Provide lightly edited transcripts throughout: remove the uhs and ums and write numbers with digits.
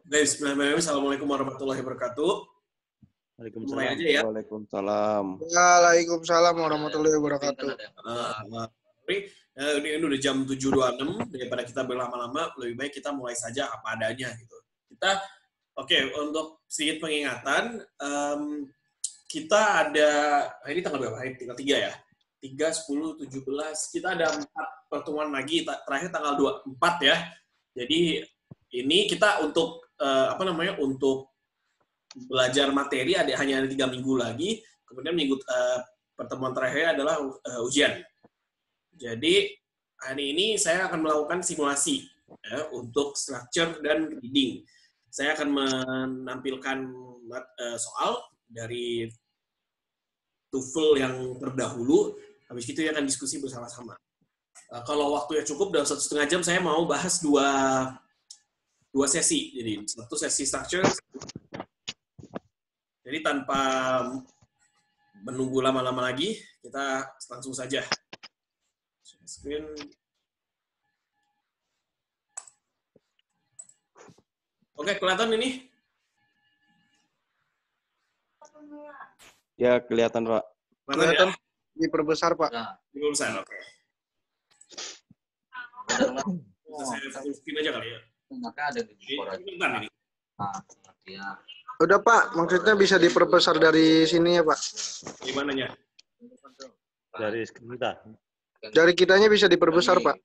Guys, Assalamualaikum warahmatullahi wabarakatuh. Mulai aja ya. Waalaikumsalam. Waalaikumsalam warahmatullahi wabarakatuh. Ini udah jam 7.26, daripada kita berlama-lama, lebih baik kita mulai saja apa adanya gitu. Untuk sedikit pengingatan, kita ada, ini tanggal berapa? Tanggal 3 ya? 3, 10, 17, kita ada 4 pertemuan lagi, terakhir tanggal 24 ya. Jadi ini kita untuk untuk belajar materi hanya ada 3 minggu lagi, kemudian pertemuan terakhir adalah ujian. Jadi hari ini saya akan melakukan simulasi ya, untuk structure dan reading. Saya akan menampilkan soal dari TOEFL yang terdahulu, habis itu akan diskusi bersama-sama. Kalau waktunya cukup, dalam 1,5 jam saya mau bahas dua sesi. Jadi satu sesi structure. Jadi tanpa menunggu lama-lama lagi, kita langsung saja. Screen. Oke, kelihatan ini? Ya, kelihatan, Pak. Kelihatan ya? Diperbesar, Pak. Diperbesar, oke. Saya full screen aja kali ya. Ini. Udah, Pak. Maksudnya bisa diperbesar dari sini ya, Pak? Gimananya? Dari kita. Dari kitanya bisa diperbesar, Pak.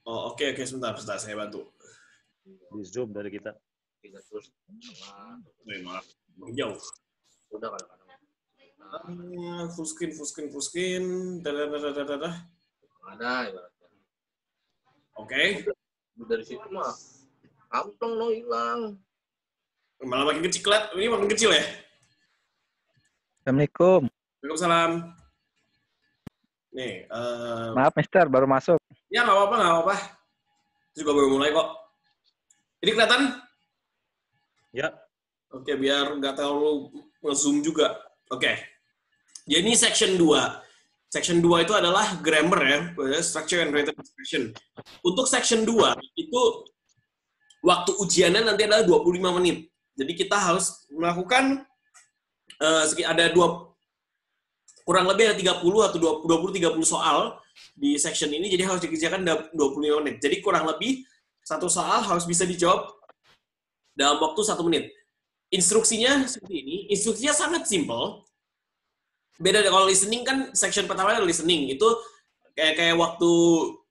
Oh, oke. Sebentar, saya bantu. Di Zoom dari kita. Maaf, jauh. Udah Full screen. Ada ibaratnya. Oke. Dari situ mah kantong lo hilang. Malah makin kecil, ini makin kecil ya? Assalamualaikum. Waalaikumsalam. Nih, Maaf, Mister, baru masuk. Ya, nggak apa-apa. Juga baru mulai kok. Ini kelihatan? Ya. Oke, biar nggak terlalu nge-zoom juga. Oke. Jadi ini section 2. Section 2 itu adalah grammar ya, structure and written expression. Untuk section 2 itu waktu ujiannya nanti adalah 25 menit. Jadi kita harus melakukan kurang lebih ada 30 atau 20-30 soal di section ini, jadi harus dikerjakan dalam 25 menit. Jadi kurang lebih satu soal harus bisa dijawab dalam waktu 1 menit. Instruksinya seperti ini, instruksinya sangat simple. Beda kalau listening kan, section pertama adalah listening. Itu kayak waktu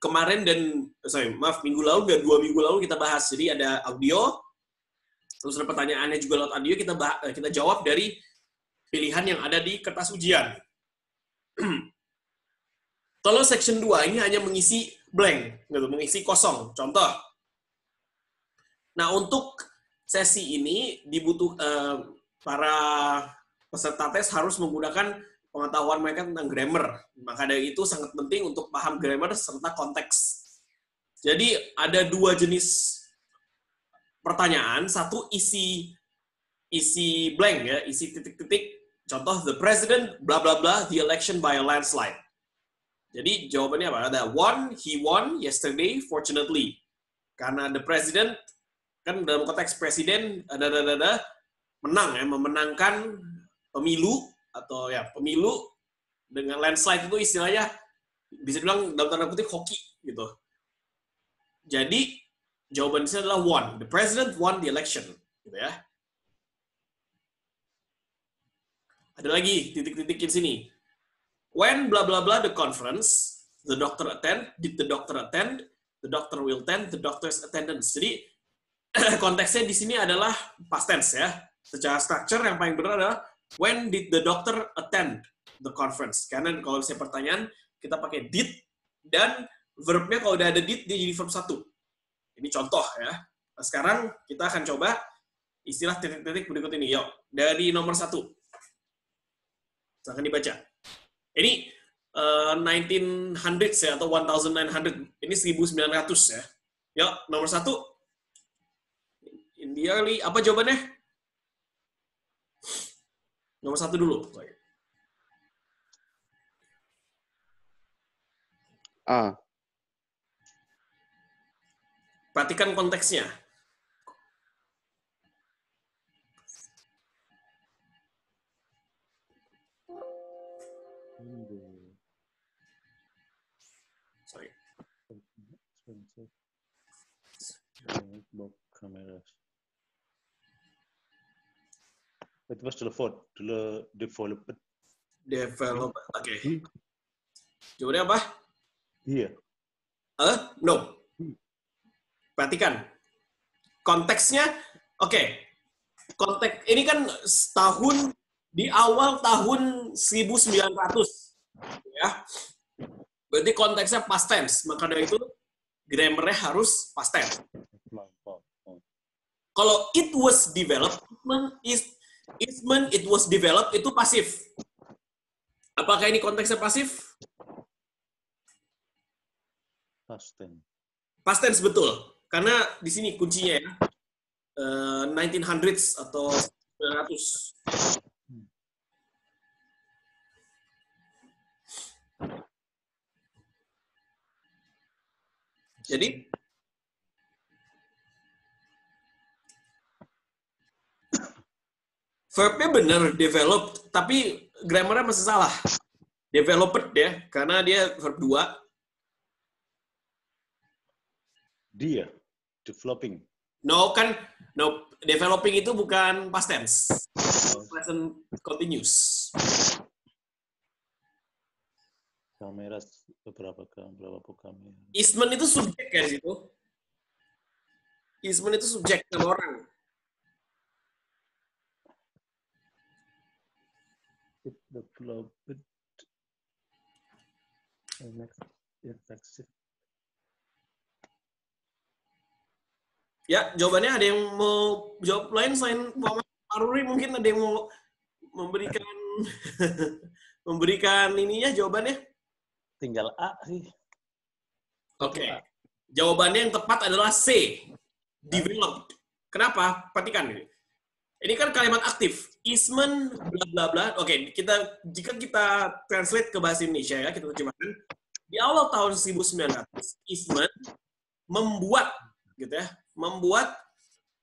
kemarin minggu lalu, 2 minggu lalu kita bahas. Jadi ada audio, terus ada pertanyaannya juga lewat audio, kita jawab dari pilihan yang ada di kertas ujian. Kalau section 2 ini hanya mengisi blank, gitu, mengisi kosong. Contoh. Nah, untuk sesi ini para peserta tes harus menggunakan pengetahuan mereka tentang grammar. Maka dari itu sangat penting untuk paham grammar serta konteks. Jadi ada 2 jenis pertanyaan, satu isi blank ya, isi titik-titik. Contoh, the president bla bla bla the election by a landslide. Jadi jawabannya apa? Ada he won yesterday fortunately. Karena the president kan dalam konteks presiden ada menang ya, memenangkan pemilu atau ya pemilu dengan landslide itu istilahnya bisa dibilang dalam tanda kutip hoki gitu. Jadi jawaban di sini adalah won. The president won the election, gitu ya. Ada lagi titik-titik di sini. When blah blah blah the conference, the doctor attend, did the doctor attend, the doctor will attend, the doctor's attendance. Jadi konteksnya di sini adalah past tense ya. Secara structure yang paling benar adalah when did the doctor attend the conference. Karena kalau misalnya pertanyaan kita pakai did, dan verbnya kalau udah ada did dia jadi verb 1. Ini contoh ya. Nah, sekarang kita akan coba istilah titik-titik berikut ini. Yuk, dari nomor 1. Silahkan dibaca. Ini 1900s ya, atau 1900. Ini 1900 ya. Yuk, nomor 1. In the early, apa jawabannya? Nomor 1 dulu. A. Perhatikan konteksnya. Cameras. It was developed. Oke. Jawabannya apa? Iya. No. Perhatikan. Konteksnya, oke. Konteks ini kan tahun di awal tahun 1900. Ya. Berarti konteksnya past tense. Maka dari itu grammarnya harus past tense. Kalau it was developed, it was developed itu pasif. Apakah ini konteksnya pasif? Past tense. Past tense betul. Karena di sini kuncinya ya. 1900s atau 1900. Jadi verbnya benar developed, tapi grammarnya masih salah. Developed ya, karena dia verb 2. Dia developing. No, developing itu bukan past tense. Present continuous. Kameras berapa kamera? Eastman itu subjek ya di situ. Eastman itu subjek nama orang. It developed. Next. Ya, jawabannya ada yang mau jawab lain selain Muhammad Aruri, mungkin ada yang mau memberikan ininya jawabannya? Tinggal A sih. Oke. Jawabannya yang tepat adalah C. Developed. Kenapa? Perhatikan ini. Ini kan kalimat aktif. Eastman bla bla bla. Oke, jika kita translate ke bahasa Indonesia ya, kita terjemahkan. Di awal tahun 1900, Eastman membuat gitu ya, membuat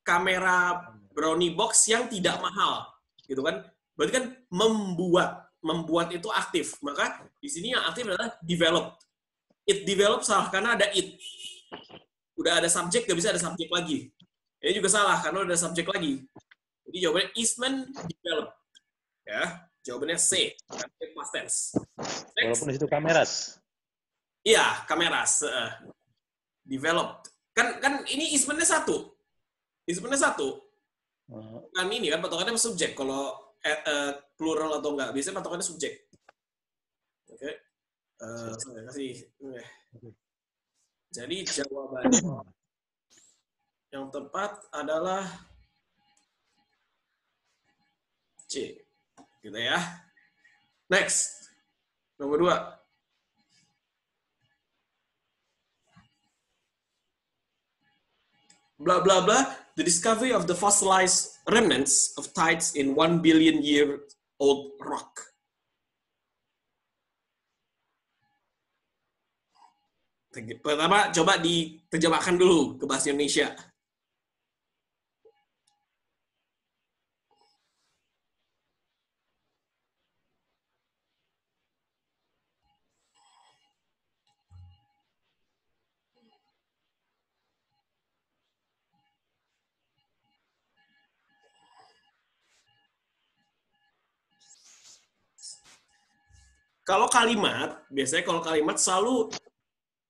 kamera brownie box yang tidak mahal, gitu kan? Berarti kan membuat itu aktif. Maka di sini yang aktif adalah developed. It developed salah karena ada it. Udah ada subjek, gak bisa ada subjek lagi. Ini juga salah karena udah ada subjek lagi. Jadi jawabannya Eastman developed. Ya, jawabannya C. Past tense. Walaupun di situ kameras. Iya, kameras. Developed. Kan ini Eastman-nya satu. Eastman-nya satu. Kan ini kan patokannya subjek. Kalau plural atau enggak, biasanya patokannya subjek. Oke. Saya kasih. Jadi jawabannya yang tepat adalah C. Gitu ya. Next. Nomor 2. Blah blah blah. The discovery of the fossilized remnants of tides in 1 billion year old rock. Pertama, coba diterjemahkan dulu ke bahasa Indonesia. Kalau kalimat, biasanya kalau kalimat selalu,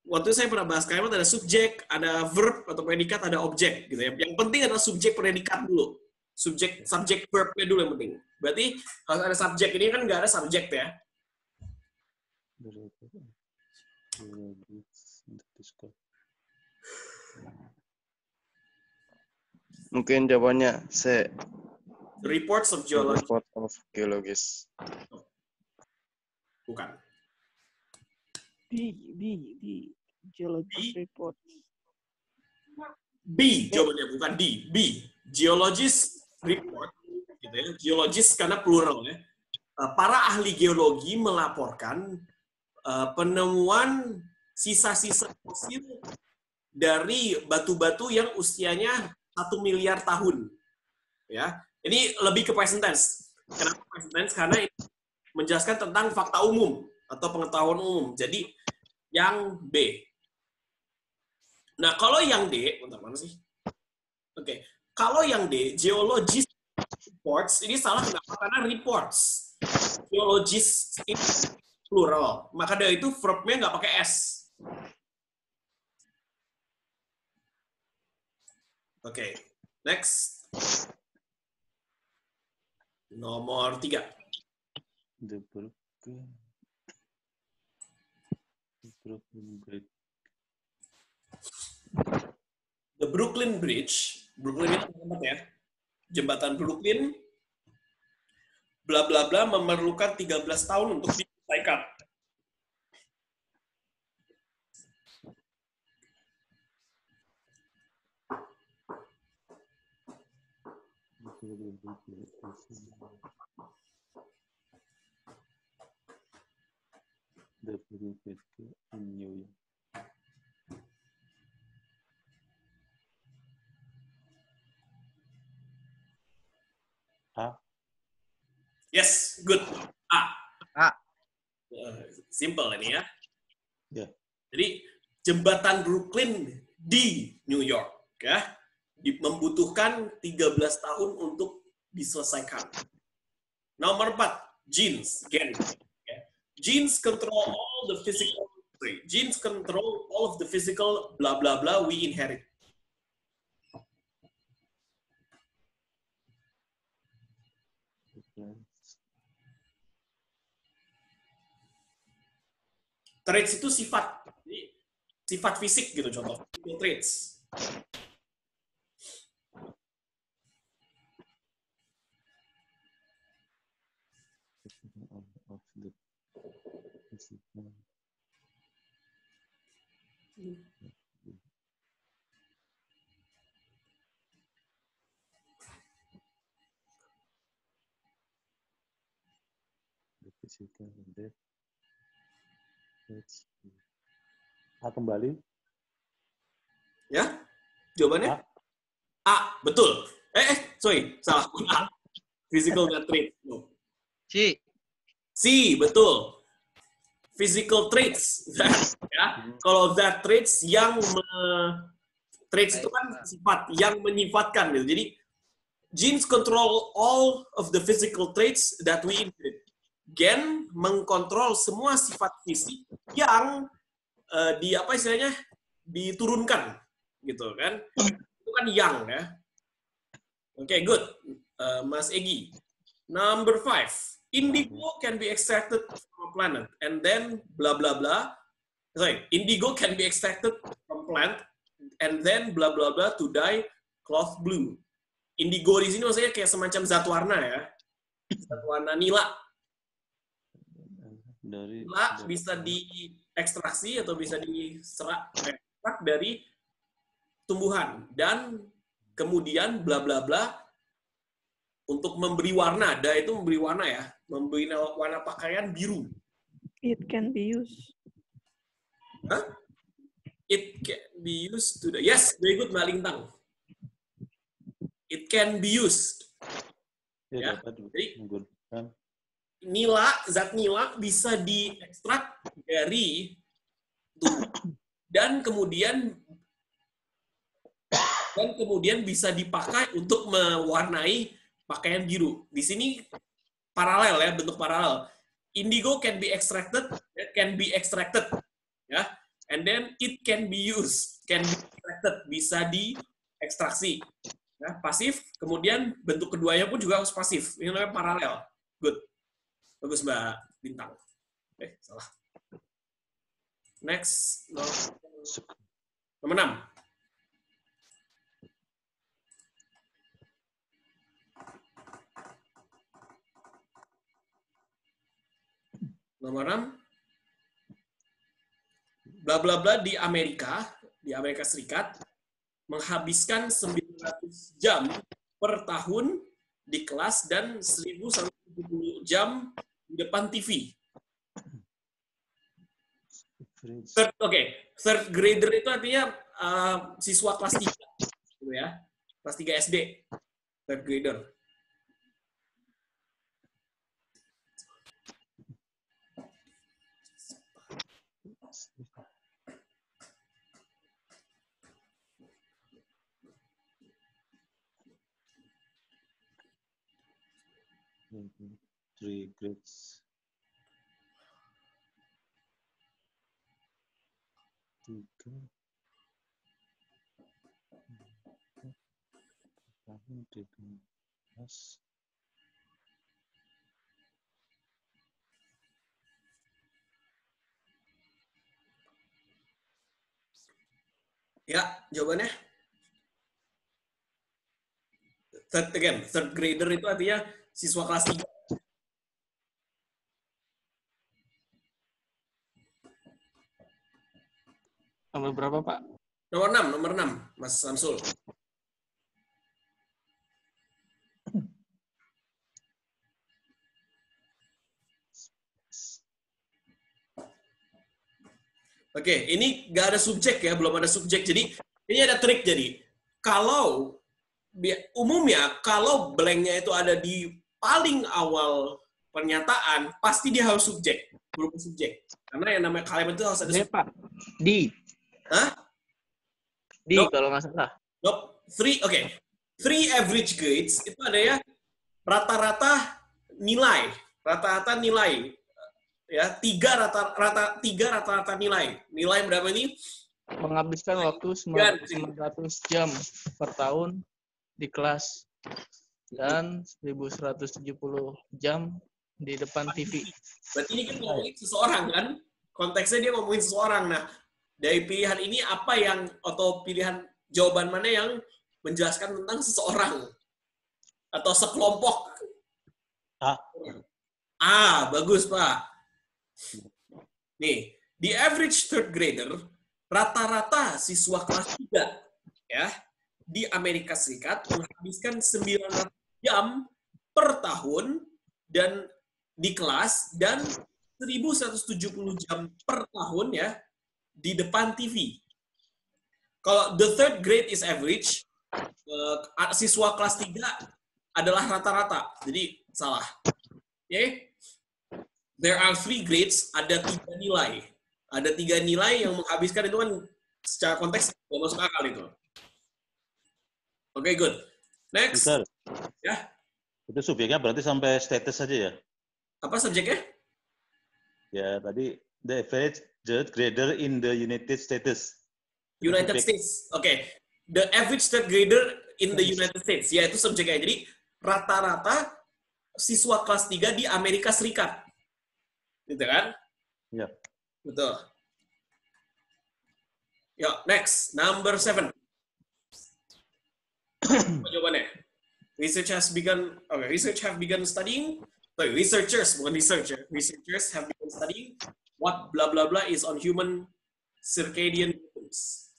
waktu saya pernah bahas kalimat ada subjek, ada verb atau predikat, ada objek gitu ya. Yang penting adalah subjek predikat dulu. Subjek verbnya dulu yang penting. Berarti kalau ada subjek ini kan nggak ada subjek ya. Mungkin jawabannya C. Reports of geology. Report of geologis. Bukan. D. Geologist report. B jawabannya, bukan D. B. Geologist report. Gitu ya. Geologist karena plural ya. Para ahli geologi melaporkan penemuan sisa-sisa fosil dari batu-batu yang usianya 1 miliar tahun. Ya. Ini lebih ke present tense. Kenapa present tense? Karena ini menjelaskan tentang fakta umum atau pengetahuan umum. Jadi yang B. Nah, kalau yang D, bentar mana sih? Oke. Kalau yang D, geologist reports, ini salah kenapa? Karena reports. Geologist itu plural. Maka dari itu verb-nya nggak pakai S. Oke. Next. Nomor 3. The Brooklyn Bridge. The Brooklyn Bridge. Brooklyn itu tempat ya. Jembatan Brooklyn. Bla bla bla memerlukan 13 tahun untuk diselesaikan. The Brooklyn Bridge in New York. A. Yes, good. A. A. Simple ini ya. Ya. Jadi jembatan Brooklyn di New York ya membutuhkan 13 tahun untuk diselesaikan. Nomor 4, genes. Again. Genes control all the physical. Genes control all of the physical blah blah blah we inherit. Traits itu sifat. Jadi, sifat fisik gitu contoh. Traits. A kembali. Ya? Jawabannya? A. A, betul. Sorry, salah. A. Physical trait. No. C. C, betul. Physical traits. Ya. Kalau that traits yang traits itu kan sifat yang menyifatkan gitu. Jadi genes control all of the physical traits that we inherit. Gen mengkontrol semua sifat fisik yang di apa istilahnya diturunkan gitu kan. Itu kan yang ya. Oke, good. Mas Egi. Number 5. Indigo can be extracted from a planet and then blah blah blah. Sorry, indigo can be extracted from plant and then blah blah blah to dye cloth blue. Indigo di sini maksudnya kayak semacam zat warna ya. Zat warna nila. Nila bisa diekstraksi atau bisa diserak dari tumbuhan dan kemudian bla bla bla untuk memberi warna. Da itu memberi warna ya, memberi warna pakaian biru. It can be used. Huh? It can be used to the... Yes, very good Mbak Lintang. It can be used. Ya. Jadi nila, zat nila bisa diekstrak dari tumbuh dan kemudian bisa dipakai untuk mewarnai pakaian biru. Di sini paralel ya, bentuk paralel. Indigo can be extracted, ya. And then it can be used, can be extracted, bisa diekstraksi. Ya, pasif, kemudian bentuk keduanya pun juga harus pasif. Ini namanya paralel. Good. Bagus Mbak Bintang. Salah. Next. Nomor 6. Nomor 6. Bla bla bla di Amerika Serikat menghabiskan 900 jam per tahun di kelas dan 1.000 sampai 70 jam di depan TV. Third grader itu artinya siswa kelas 3 gitu ya. Kelas 3 SD. Third grader. 3 grades. 3 tahun 13. Ya, jawabannya. Third grader itu artinya siswa kelas 3. Nomor berapa, Pak? Nomor 6, Mas Samsul. Oke, ini nggak ada subjek ya, belum ada subjek. Jadi, ini ada trik jadi. Kalau, umumnya, kalau blanknya itu ada di paling awal pernyataan, pasti dia harus subjek, berupa subjek. Karena yang namanya kalimat itu harus ada subjek. Pak. D. Hah? D Nope. kalau nggak salah. Nope. 3 average grades itu ada ya rata-rata nilai. Rata-rata nilai. Ya, 3 rata-rata nilai. Nilai berapa ini? Menghabiskan waktu 900 jam per tahun di kelas dan 1170 jam di depan TV. Berarti ini kan ngomongin seseorang kan? Konteksnya dia ngomongin seseorang. Nah, dari pilihan ini apa yang, atau pilihan jawaban mana yang menjelaskan tentang seseorang? Atau sekelompok? Bagus, Pak. Nih, di average third grader, rata-rata siswa kelas 3 ya, di Amerika Serikat menghabiskan 900 jam per tahun dan di kelas dan 1170 jam per tahun ya di depan TV. Kalau the third grade is average, siswa kelas 3 adalah rata-rata. Jadi salah. Oke? There are 3 grades, ada 3 nilai. Ada 3 nilai yang menghabiskan itu kan secara konteks nggak masuk akal itu. Oke, good. Next. Bentar. Ya. Itu subjeknya berarti sampai status saja ya? Apa subjeknya? Ya, tadi the average third grader in the United States. United States. Oke. The average third grader in the United States. Ya, itu subjeknya. Jadi, rata-rata siswa kelas 3 di Amerika Serikat. Gitu kan? Ya. Betul. Yuk, next. Number 7. Apa jawabannya? Research have begun studying. Sorry, researchers, bukan researcher. Researchers have begun studying what blah blah blah is on human circadian rhythms.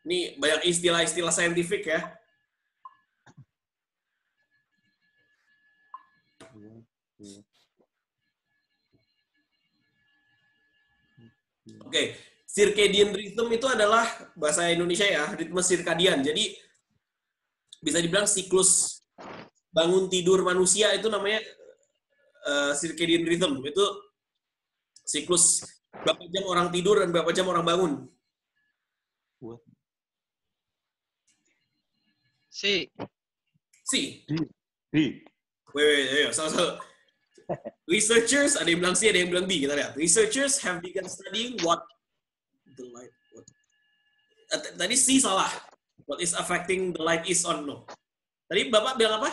Ini banyak istilah-istilah saintifik ya. Oke, circadian rhythm itu adalah bahasa Indonesia ya, ritme sirkadian. Jadi bisa dibilang siklus bangun tidur manusia itu namanya circadian rhythm. Itu siklus berapa jam orang tidur dan berapa jam orang bangun. C. Wait. So. Researchers, ada yang bilang C, ada yang bilang B. Kita lihat. Researchers have begun studying what the light. Tadi C salah. What is affecting the light is on, no. Tadi Bapak bilang apa?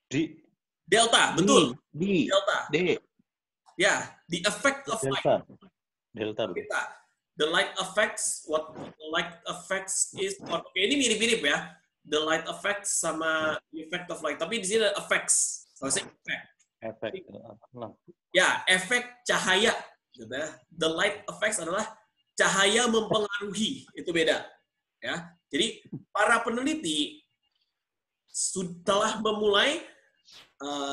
D. Delta, betul. D. Delta. D. Ya, the effect of light. Delta. The light affects, what the light affects is, oke, ini mirip-mirip ya. The light affects sama the effect of light. Tapi di sini ada effects. Maksudnya effect. Efek. Ya, efek cahaya. The light effects adalah cahaya mempengaruhi. Itu beda. Ya. Jadi, para peneliti setelah memulai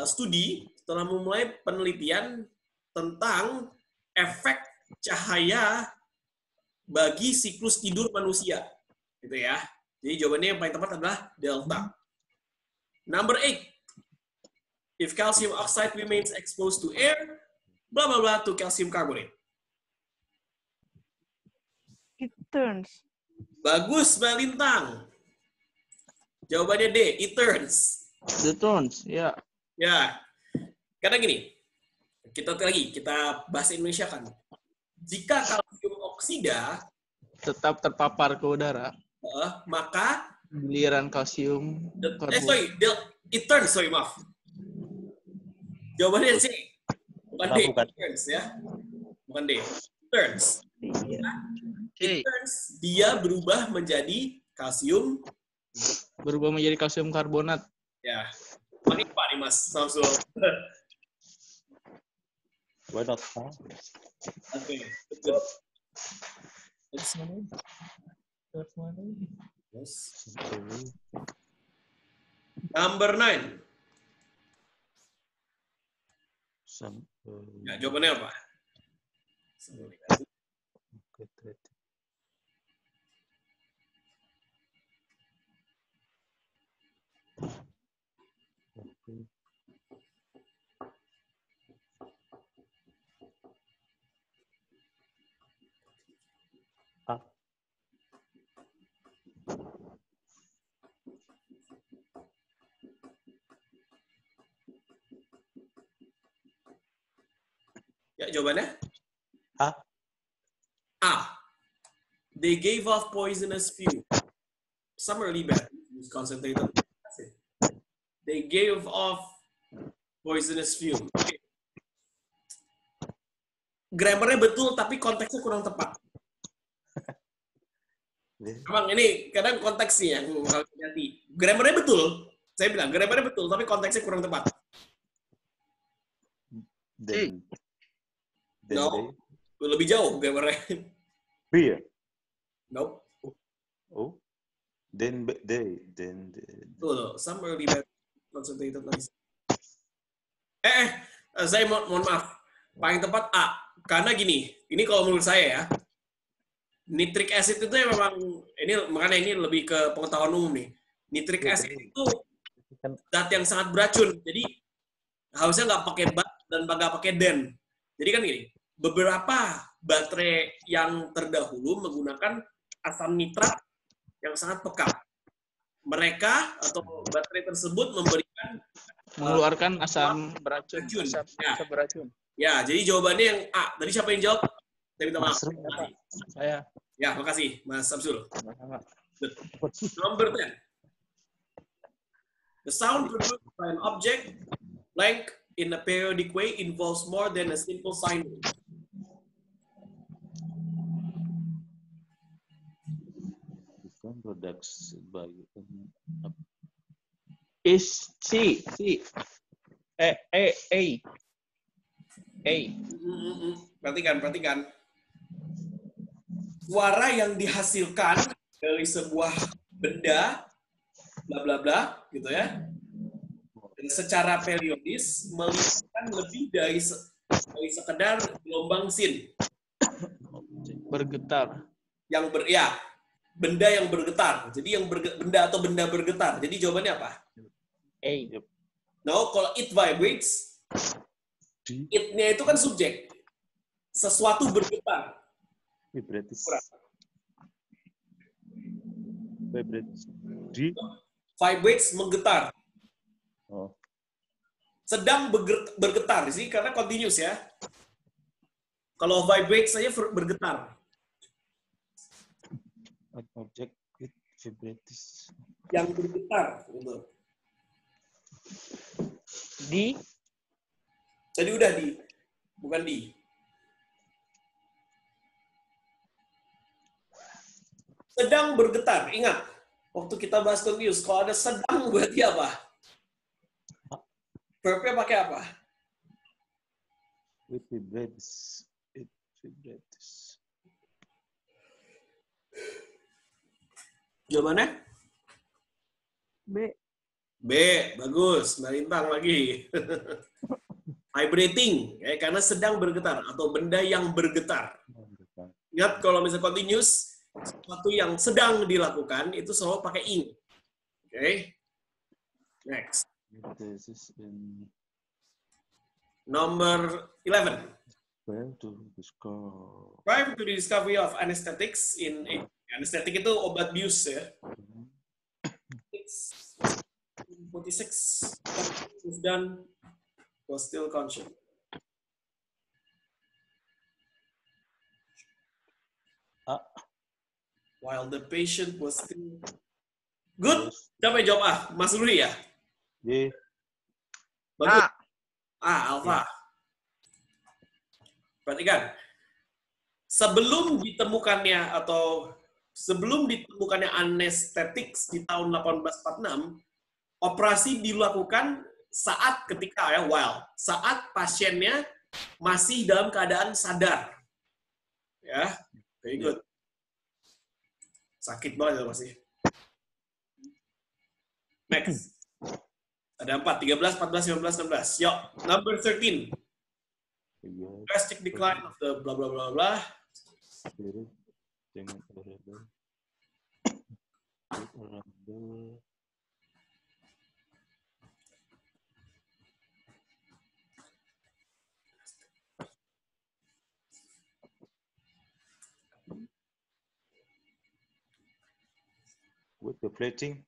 setelah memulai penelitian tentang efek cahaya bagi siklus tidur manusia. Gitu ya. Jadi, jawabannya yang paling tepat adalah delta. Number 8. If calcium oxide remains exposed to air, blah blah blah, to calcium carbonate. It turns. Bagus, Mbak Lintang. Jawabannya D, it turns. The turns, ya. Ya, karena gini, kita bahasa Indonesia kan. Jika kalsium oksida, Tetap terpapar ke udara. maka Giliran kalsium it turns, maaf. Jawabannya C, bukan D, Bukan. it turns ya, bukan D, it turns. Iya. It turns, dia berubah menjadi kalsium. Berubah menjadi kalsium karbonat. Ya, makin Pak nih Mas Samsul. Why not? Oke, betul. Yes. Number 9. Ya, jawabannya apa? Ya, jawabannya? A. A. They gave off poisonous fume. Some early batteries concentrated acid. They gave off poisonous fume. Okay. Grammarnya betul, tapi konteksnya kurang tepat. Emang ini kadang konteksnya yang harus hati. Grammarnya betul. Saya bilang, grammarnya betul, tapi konteksnya kurang tepat. Then No. Lebih jauh grammarnya. B ya? No. Oh. Then Tuh, some early batteries concentrated acid. Saya mohon maaf. Paling tepat A. Karena gini, ini kalau menurut saya ya, nitric acid itu ya memang, makanya ini lebih ke pengetahuan umum nih. Nitric acid itu zat yang sangat beracun. Jadi, harusnya nggak pakai bat dan nggak pakai den. Jadi kan gini, beberapa baterai yang terdahulu menggunakan asam nitrat yang sangat pekat. Mereka atau baterai tersebut mengeluarkan asam beracun. Asam beracun. Ya, jadi jawabannya yang A. Tadi siapa yang jawab? Saya minta maaf. Saya. Ya, makasih Mas Samsul. Sama-sama. Number 10. The sound produced by an object blank in a periodic way involves more than a simple sine wave. products by Is C. A. Perhatikan. Suara yang dihasilkan dari sebuah benda, bla bla bla, gitu ya, dan secara periodis melibatkan lebih dari sekedar gelombang sin. Bergetar. Benda yang bergetar. Jadi benda bergetar. Jadi jawabannya apa? A. No, kalau it vibrates, it-nya itu kan subjek. Sesuatu bergetar. vibrates. D. Vibrates, menggetar. Oh. Sedang bergetar. Sih, karena continuous ya. Kalau vibrates saja bergetar. Object with vibrates. Yang bergetar. Gitu. D. Tadi udah di. Bukan di. Sedang bergetar. Ingat, waktu kita bahas continuous, kalau ada sedang berarti apa? Verb-nya pakai apa? It vibrates. Jawabannya? B. B, bagus. Mbak Lintang lagi. Vibrating, ya, karena sedang bergetar atau benda yang bergetar. Ingat kalau misalnya continuous, sesuatu yang sedang dilakukan itu selalu pakai ing. Oke. Next. Number 11. Prior to the discovery of anesthetics anesthetic itu obat bius ya. 46. Was done. Was still conscious. While the patient was still good. Siapa yang jawab A? Mas Ruri ya? D. Bagus. Alpha. Perhatikan. Sebelum ditemukannya anestetik di tahun 1846, operasi dilakukan saat pasiennya masih dalam keadaan sadar. Ya, very good. Sakit banget masih. Next. Ada 4, 13, 14, 15, 16. Yuk, number 13. Drastic decline of the blah blah blah blah. With the plating.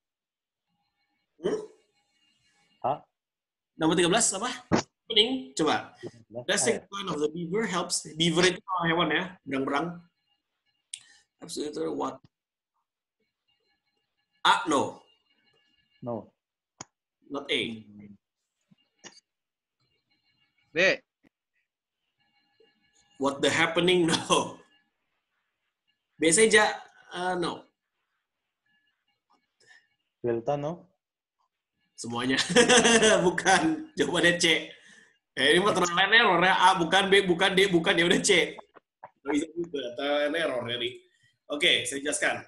Nomor 13 apa? Kuning, coba. Drastic decline of the beaver helps. Beaver itu hewan ya, berang-berang. Absolutely what? No. No. Not A. B. What the happening? No. B saja. No. Delta, no? Semuanya. Bukan. Jawabannya C. Ini mah terlalu error ya. A bukan, B bukan, D bukan, ya udah C. Nggak bisa juga. Terlalu error jadi. Oke, saya jelaskan.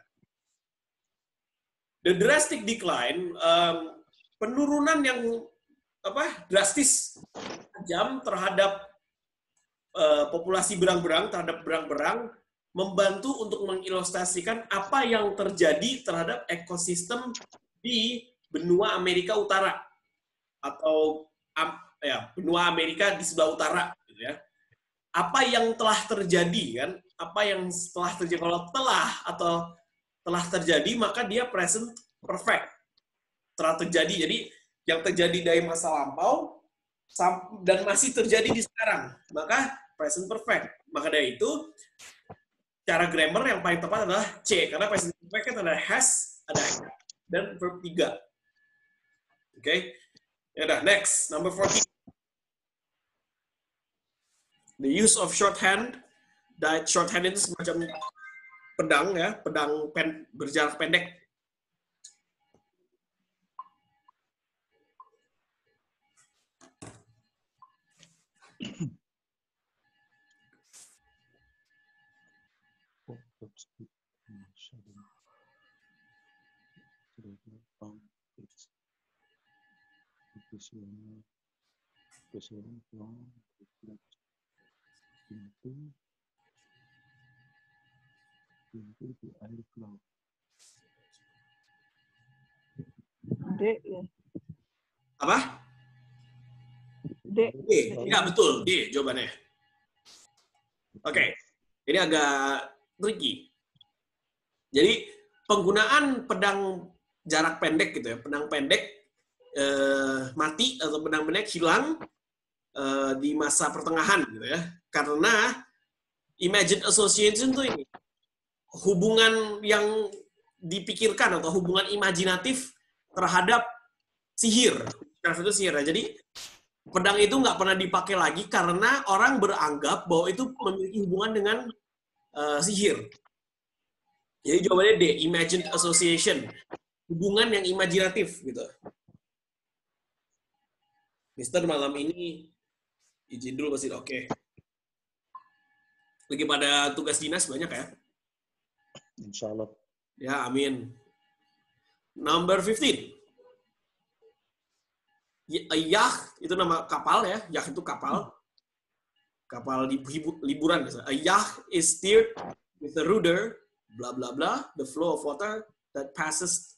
The drastic decline, penurunan yang drastis tajam terhadap populasi berang-berang, membantu untuk mengilustrasikan apa yang terjadi terhadap ekosistem di benua Amerika Utara atau benua Amerika di sebelah utara, gitu ya. Apa yang telah terjadi kan? Apa yang telah terjadi? Kalau telah terjadi maka dia present perfect. Telah terjadi. Jadi yang terjadi dari masa lampau dan masih terjadi di sekarang, maka present perfect. Maka dari itu cara grammar yang paling tepat adalah C, karena present perfect kan ada has, ada have, dan verb 3. Oke. Ya udah, next, number 14. The use of shorthand. Shorthand itu semacam pedang ya, berjarak pendek. D ya. Apa? D. Enggak, betul. D jawabannya. Oke. Ini agak tricky. Jadi penggunaan pedang jarak pendek gitu ya, pedang pendek mati atau pedang pendek hilang di masa pertengahan gitu ya. Karena imagined association tuh ini hubungan yang dipikirkan atau hubungan imajinatif terhadap sihir. Itu sihir. Jadi pedang itu nggak pernah dipakai lagi karena orang beranggap bahwa itu memiliki hubungan dengan sihir. Jadi jawabannya D, imagined association. Hubungan yang imajinatif gitu. Mister malam ini izin dulu pasti oke. Lagi pada tugas dinas banyak ya? Insya Allah. Ya, amin. Number 15. Yacht itu nama kapal ya. Yacht itu kapal. Kapal liburan. A yacht is steered with a rudder, blah blah blah, the flow of water that passes.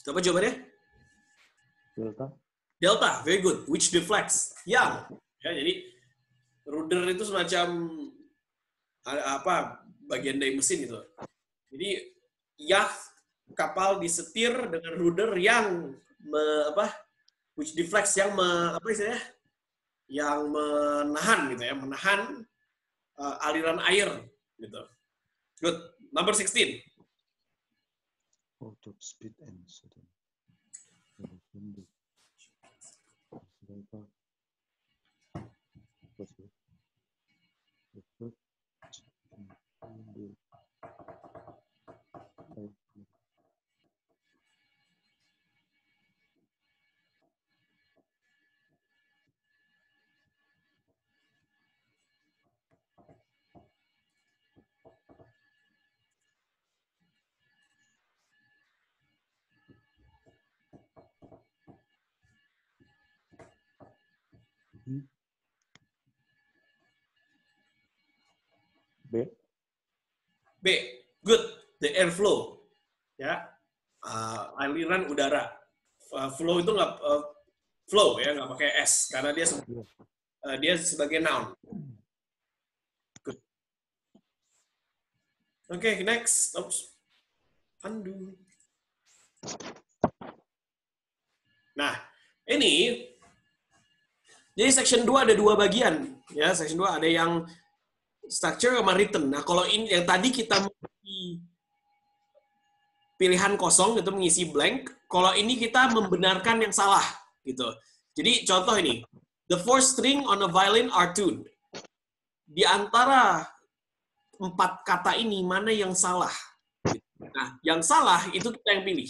Apa jawabannya? Delta. Delta, very good. Which deflects? Yang. Ya, jadi rudder itu semacam apa bagian dari mesin gitu. Jadi yacht kapal disetir dengan rudder yang which deflects yang apa istilahnya? Yang menahan gitu ya, menahan aliran air gitu. Good. Number 16. Top speed and sudden. B. B. Good. The airflow. Ya. Aliran udara. Flow itu nggak flow ya, nggak pakai S karena dia sebagai noun. Good. Oke, next. Oops. Undo. Nah, ini jadi section 2 ada 2 bagian ya. Section 2 ada yang structure sama written. Nah, kalau ini yang tadi kita mengisi pilihan kosong itu mengisi blank, kalau ini kita membenarkan yang salah gitu. Jadi contoh ini, the 4 string on a violin are tuned. Di antara 4 kata ini mana yang salah? Nah, yang salah itu kita yang pilih.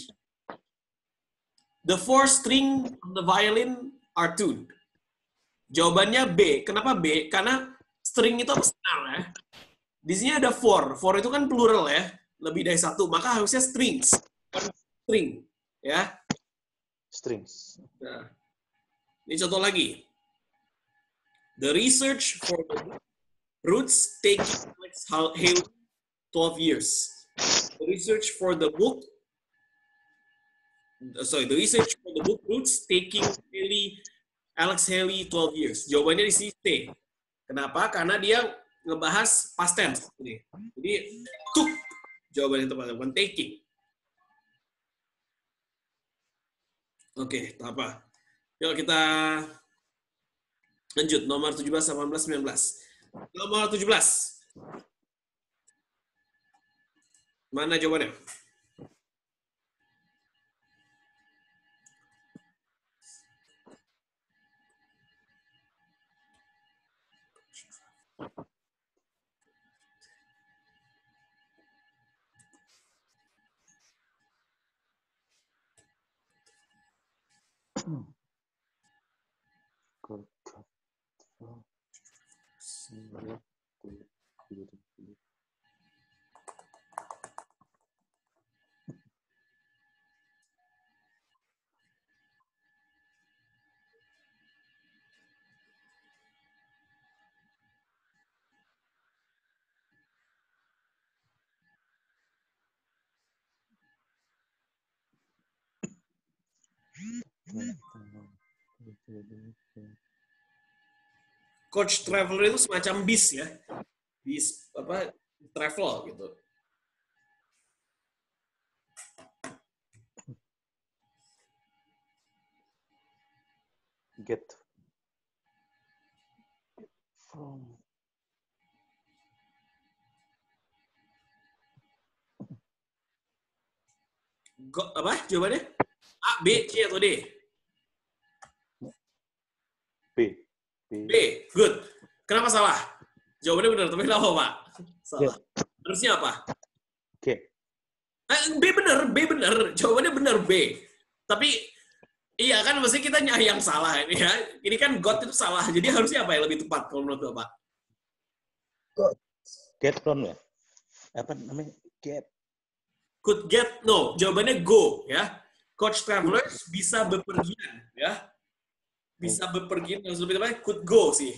The 4 string on the violin are tuned. Jawabannya B. Kenapa B? Karena string itu besar ya. Di sini ada 4. 4 itu kan plural ya. Lebih dari 1. Maka harusnya strings. String. Ya. Strings. Nah. Ini contoh lagi. The research for the roots takes Alex Haley 12 years. The research for the book roots taking Alex Haley 12 years. Jawabannya di sini C. Kenapa? Karena dia ngebahas past tense. Jadi, took. Jawabannya tepat. Bukan taking. Oke, tak apa. Yuk kita lanjut. Nomor 17, 18, 19. Nomor 17. Mana jawabannya? Coach traveler itu semacam bis ya. Bis apa travel gitu. Get from Apa jawabannya? A, B, C atau D? B. B, good. Kenapa salah? Jawabannya benar, tapi kenapa Pak? Salah. Harusnya apa? G. B benar. Jawabannya benar B. Tapi iya kan, mesti kita nyari yang salah ini ya. Ini kan got itu salah, jadi harusnya apa yang lebih tepat kalau menurut Bapak? Get from ya? Apa namanya? Get. Could get, no. Jawabannya go ya. Coach travelers bisa bepergian ya. Bisa bepergian, yang lebih tepat could go sih.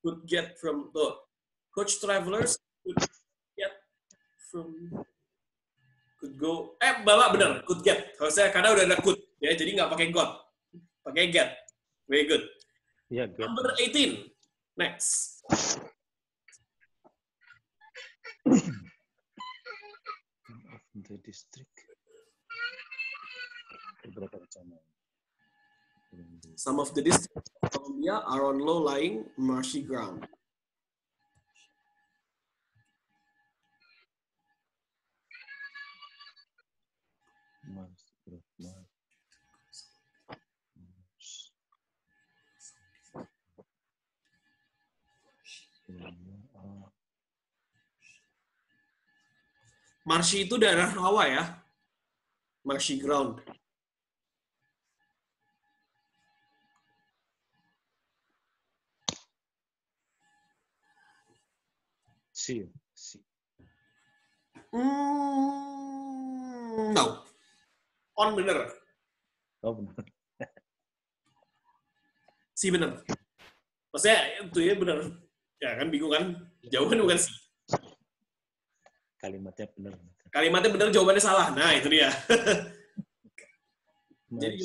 Could get from tuh. Coach travelers could get from could go. Bapak benar, could get. Harusnya karena udah ada could, ya, jadi nggak pakai got, pakai get. Very good. Yeah, get. Number 18. Next. Of the district. Beberapa kecamatan. Some of the districts of Colombia are on low-lying marshy ground. Marshy itu daerah rawa ya. Marshy ground. C. No. On bener. Oh benar. Si bener. Maksudnya itu ya bener. Ya kan bingung kan? Jawabannya bukan si. Kalimatnya benar. Kalimatnya bener, jawabannya salah. Nah, itu dia. Jadi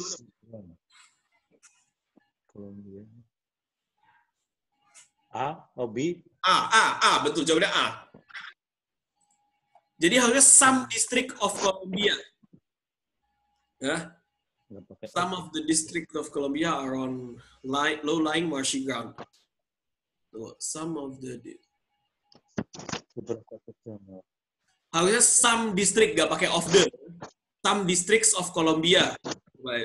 Colombia. A atau B? A, betul jawabannya A. Jadi harusnya some district of Colombia. Ya. Some of the district of Colombia are on low-lying marshy ground. Some of the Beberapa kecamatan. harusnya some district, gak pakai of the. Some districts of Colombia.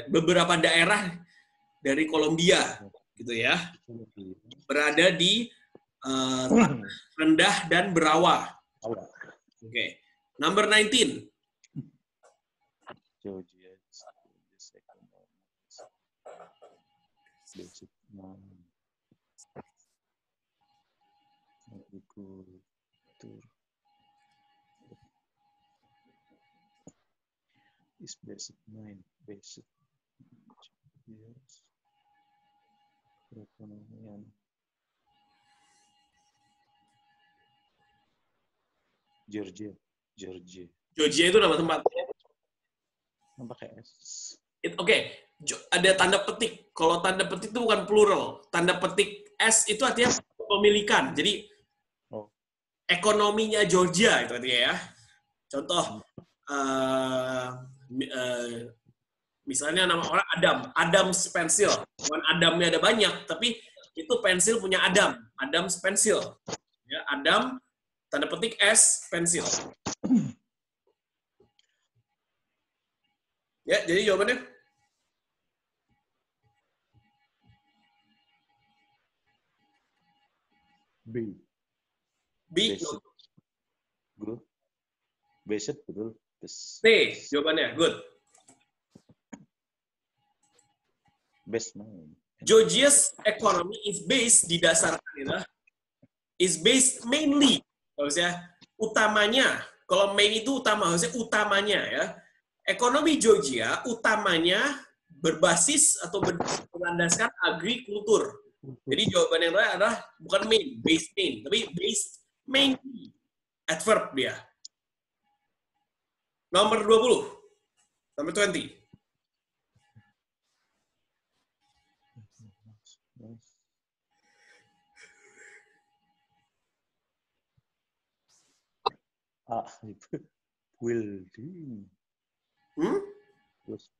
Beberapa daerah dari Colombia, gitu ya. Berada di rendah dan berawa. Oke. Number 19. Georgia. Is basic 9 basic yes perekonomian Georgia Georgia itu nama tempatnya. pakai S. Oke. Ada tanda petik. Kalau tanda petik itu bukan plural. Tanda petik S itu artinya kepemilikan. Jadi ekonominya Georgia itu artinya ya. Contoh, misalnya nama orang Adam's Pencil. Bukan Adamnya ada banyak, tapi itu pensil punya Adam's Pencil. Ya, Adam, tanda petik S, pensil. Ya, jadi jawabannya B. B. Good. Basic betul. C, jawabannya. Good. Best 9. Georgia's economy is based didasarkan ya, is based mainly, harusnya utamanya. Kalau main itu utama, harusnya utamanya ya. Ekonomi Georgia utamanya berbasis atau berlandaskan agrikultur. Jadi jawaban yang lain adalah bukan main, based main, tapi based mainly. Adverb dia. Nomor 20. Nomor 20. Building. Terus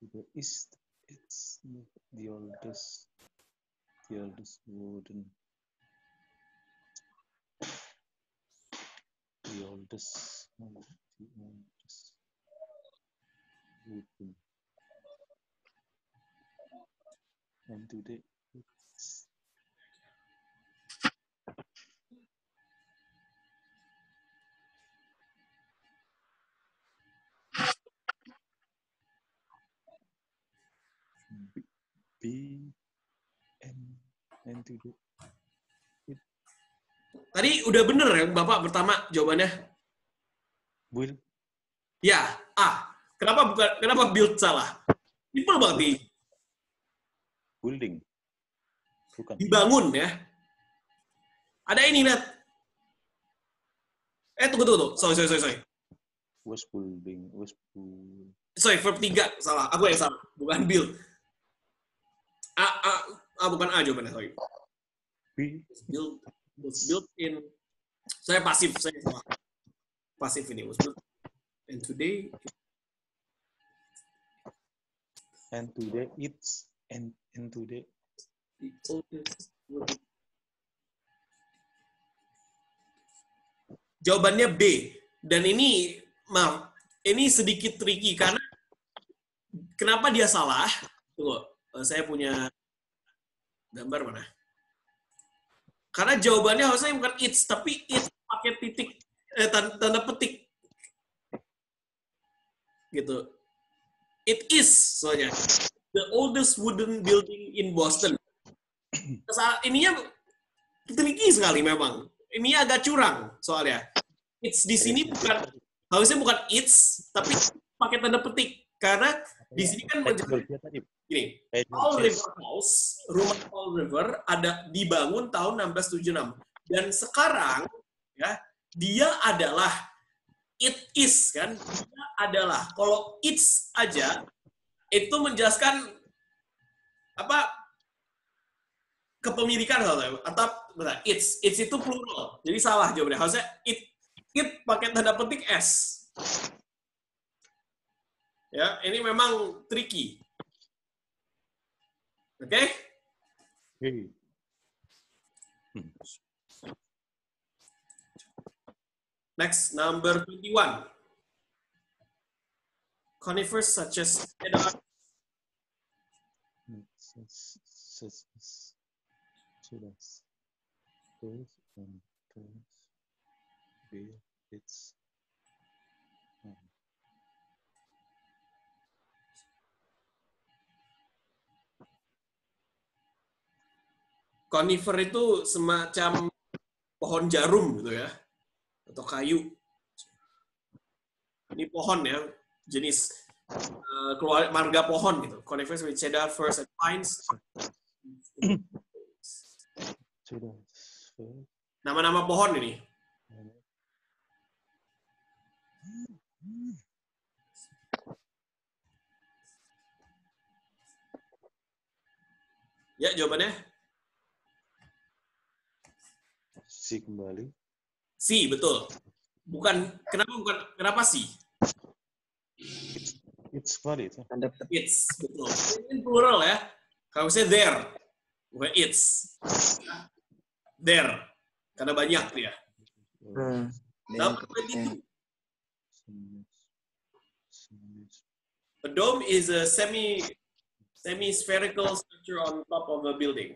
the east, it's the oldest wooden. The oldest wooden. And today it's B and today. Tadi udah bener ya Bapak pertama jawabannya? Will. Ya, A. Kenapa build salah? Simple banget nih. Building. Bukan. Dibangun ya. Ada ini, lihat. Tunggu. Sorry. Was building. Sorry, verb 3. Salah. Aku yang salah. Bukan build. Bukan A jawabannya, sorry. B. Was built in... Saya pasif, saya salah. Pasif ini. Was built. And today it's... And today... the oldest building. Jawabannya B. Dan ini, maaf, ini sedikit tricky karena kenapa dia salah? Tunggu, saya punya gambar mana? Karena jawabannya harusnya bukan it's, tapi it's pakai titik, tanda petik. Gitu. It is, soalnya. The oldest wooden building in Boston. Ininya tricky sekali memang. Ini agak curang soalnya. It's di sini harusnya bukan it's, tapi pakai tanda petik. Karena di sini kan gini, Fall River House, rumah Fall River dibangun tahun 1676. Dan sekarang ya dia adalah it is kan, dia adalah. Kalau it's aja itu menjelaskan apa kepemilikan atau benar, it's itu plural. Jadi salah jawabannya. Harusnya it pakai tanda petik s. Ya, ini memang tricky. Oke? Okay? Next, number 21. Conifers such as cedar. Conifer itu semacam pohon jarum gitu ya, atau kayu. Ini pohon ya, jenis marga pohon gitu. Conifers with cedar, firs, and pines. Nama-nama pohon ini. Ya, jawabannya? C kembali. C, betul. Kenapa C? It's kembali itu. It's, betul. Ini plural ya. Harusnya there. Bukan it's. There. Karena banyak dia. Number 22. A dome is a semi-spherical structure on top of a building.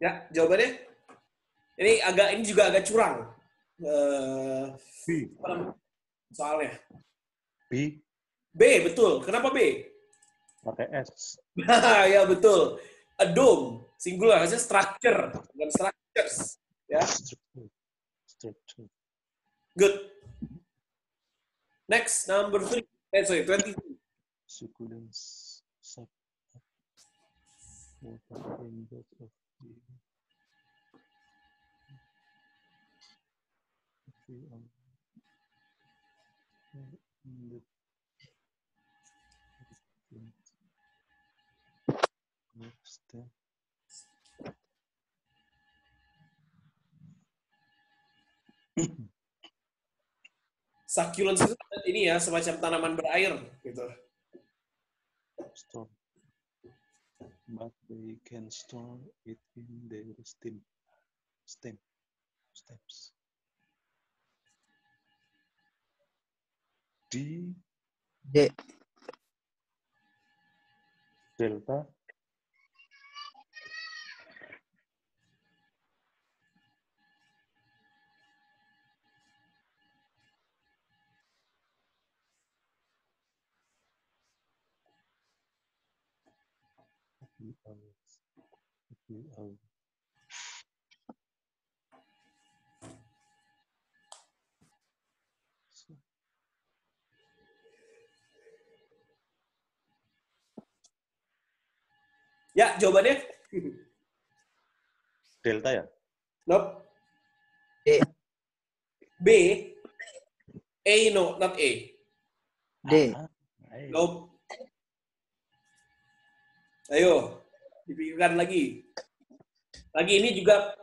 Ya, jawabannya? Ini juga agak curang. B. Soalnya. B. B, betul. Kenapa B? Pakai S. Ya, betul. A dome, singular, harusnya structure, bukan structures. Ya. Structure. Good. Next, number 3. 22. Succulents. Water in that of the Succulents itu ini ya, semacam tanaman berair gitu. Store. But they can store it in their stems. D. D. Delta. Ya, jawabannya? Delta ya? Nope. D. B. A, no, not A. D. Nope. Ayo, dipikirkan lagi. Lagi ini juga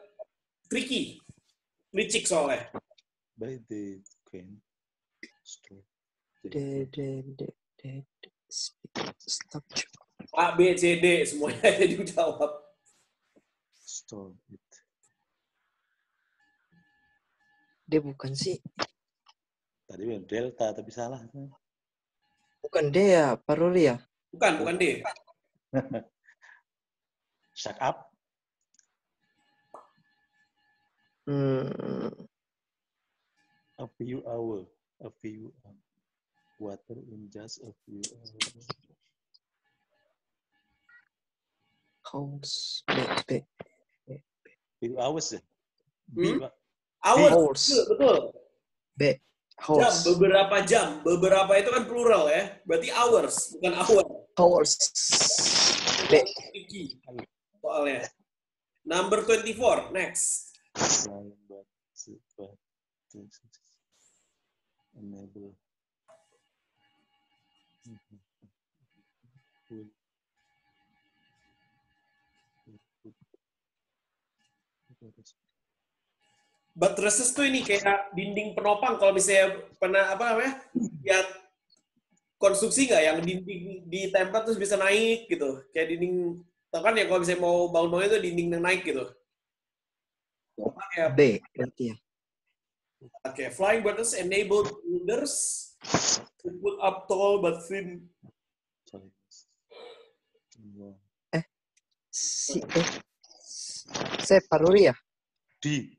tricky. Licik soalnya. By the can store. D. Stop. A, B, C, D, semuanya dijawab. Store it. D bukan sih. Tadi bilang delta tapi salah. Bukan D ya, Paruri ya? Bukan D. Shut up. A few hours. Water in just a few hours. House. B. Few hours ya? Hours. Betul. B. Jam, House. beberapa jam. Beberapa itu kan plural ya. Berarti hours, bukan hour. Hours. B. Soalnya. Number 24, next. Enable. Buttresses tuh ini kayak dinding penopang kalau misalnya pernah apa namanya? Lihat konstruksi nggak yang dinding ditempel terus bisa naik gitu. Kayak dinding, tau kan ya kalau misalnya mau bangun-bangun itu dinding yang naik gitu. B berarti ya. Oke, flying buttresses enable builders to put up tall but thin. C Paruri ya? D.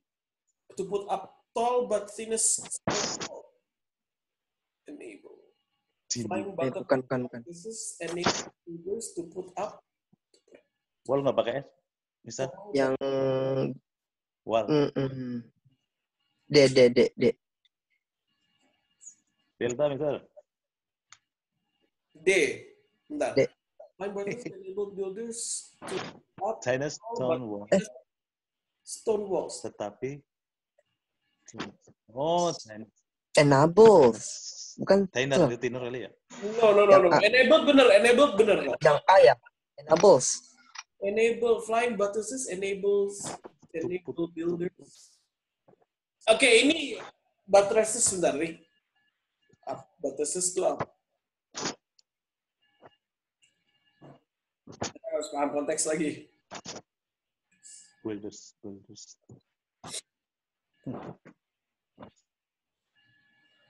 To put up tall but thinnest enable. Flying buttresses enable builders to put up. Wall nggak pakai S? Bisa? Yang Wall. D. Delta misal? D. Bentar. D. Flying buttresses enable builders to put up China stone wall. stone walls. Tetapi oh, Enable. Bukan Thinner kali ya? No. Enable bener. yang A ya. Enables. Enable flying buttresses enable builders. Oke, ini buttresses sebentar nih. Buttresses itu apa? Kita harus paham konteks lagi. Builders.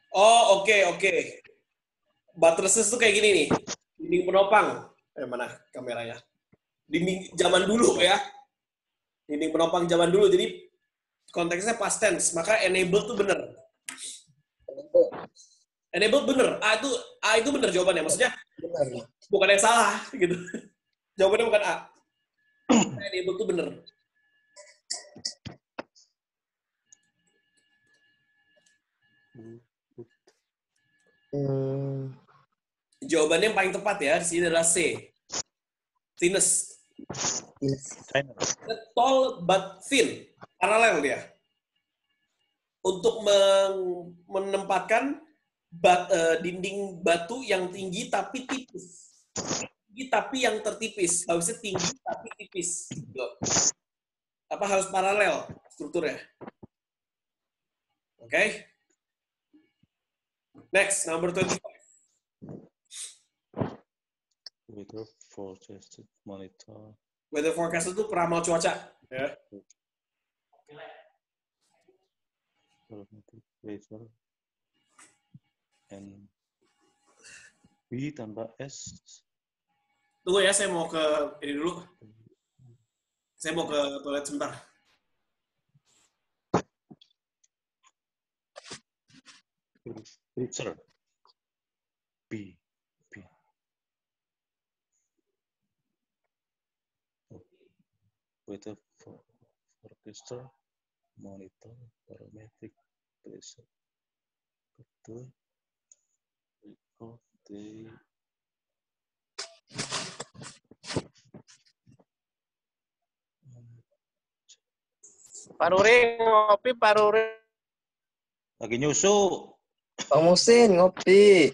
Oh, oke. Buttresses tuh kayak gini nih. Dinding penopang. Mana kameranya? Dinding zaman dulu ya. Dinding penopang zaman dulu. Jadi konteksnya past tense. Maka enable tuh bener. Enable bener. A itu bener jawabannya. Maksudnya bukan yang salah gitu. Jawabannya bukan A. Enable tuh bener. Jawabannya yang paling tepat ya, di sini adalah C. Thinnest. Tall but thin. Paralel dia. Untuk menempatkan dinding batu yang tinggi tapi tipis. Tinggi tapi yang tertipis. Nggak bisa tinggi tapi tipis. tipis. Loh. Apa harus paralel strukturnya? Oke. Next, number 25. Weather forecast monitor. Weather forecast itu peramal cuaca. Ya. Barometric pressure. And B tambah S. Tunggu ya, saya mau ke ini dulu. Saya mau ke toilet sebentar. Pressure. B. Weather forecaster monitor barometric pressure. Betul. Record the Pak Ruri ngopi, Pak Ruri. lagi nyusu. Bang Musin ngopi.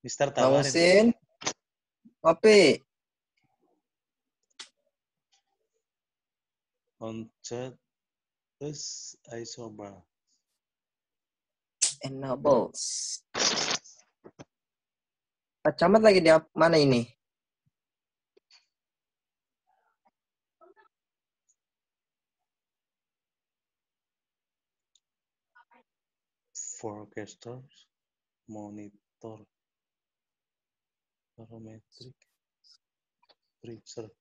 Mister Bang tawarin. Musin ngopi. On chat is isobar. Enables. Pak Camat lagi di mana ini? Forecasters monitor barometric pressure.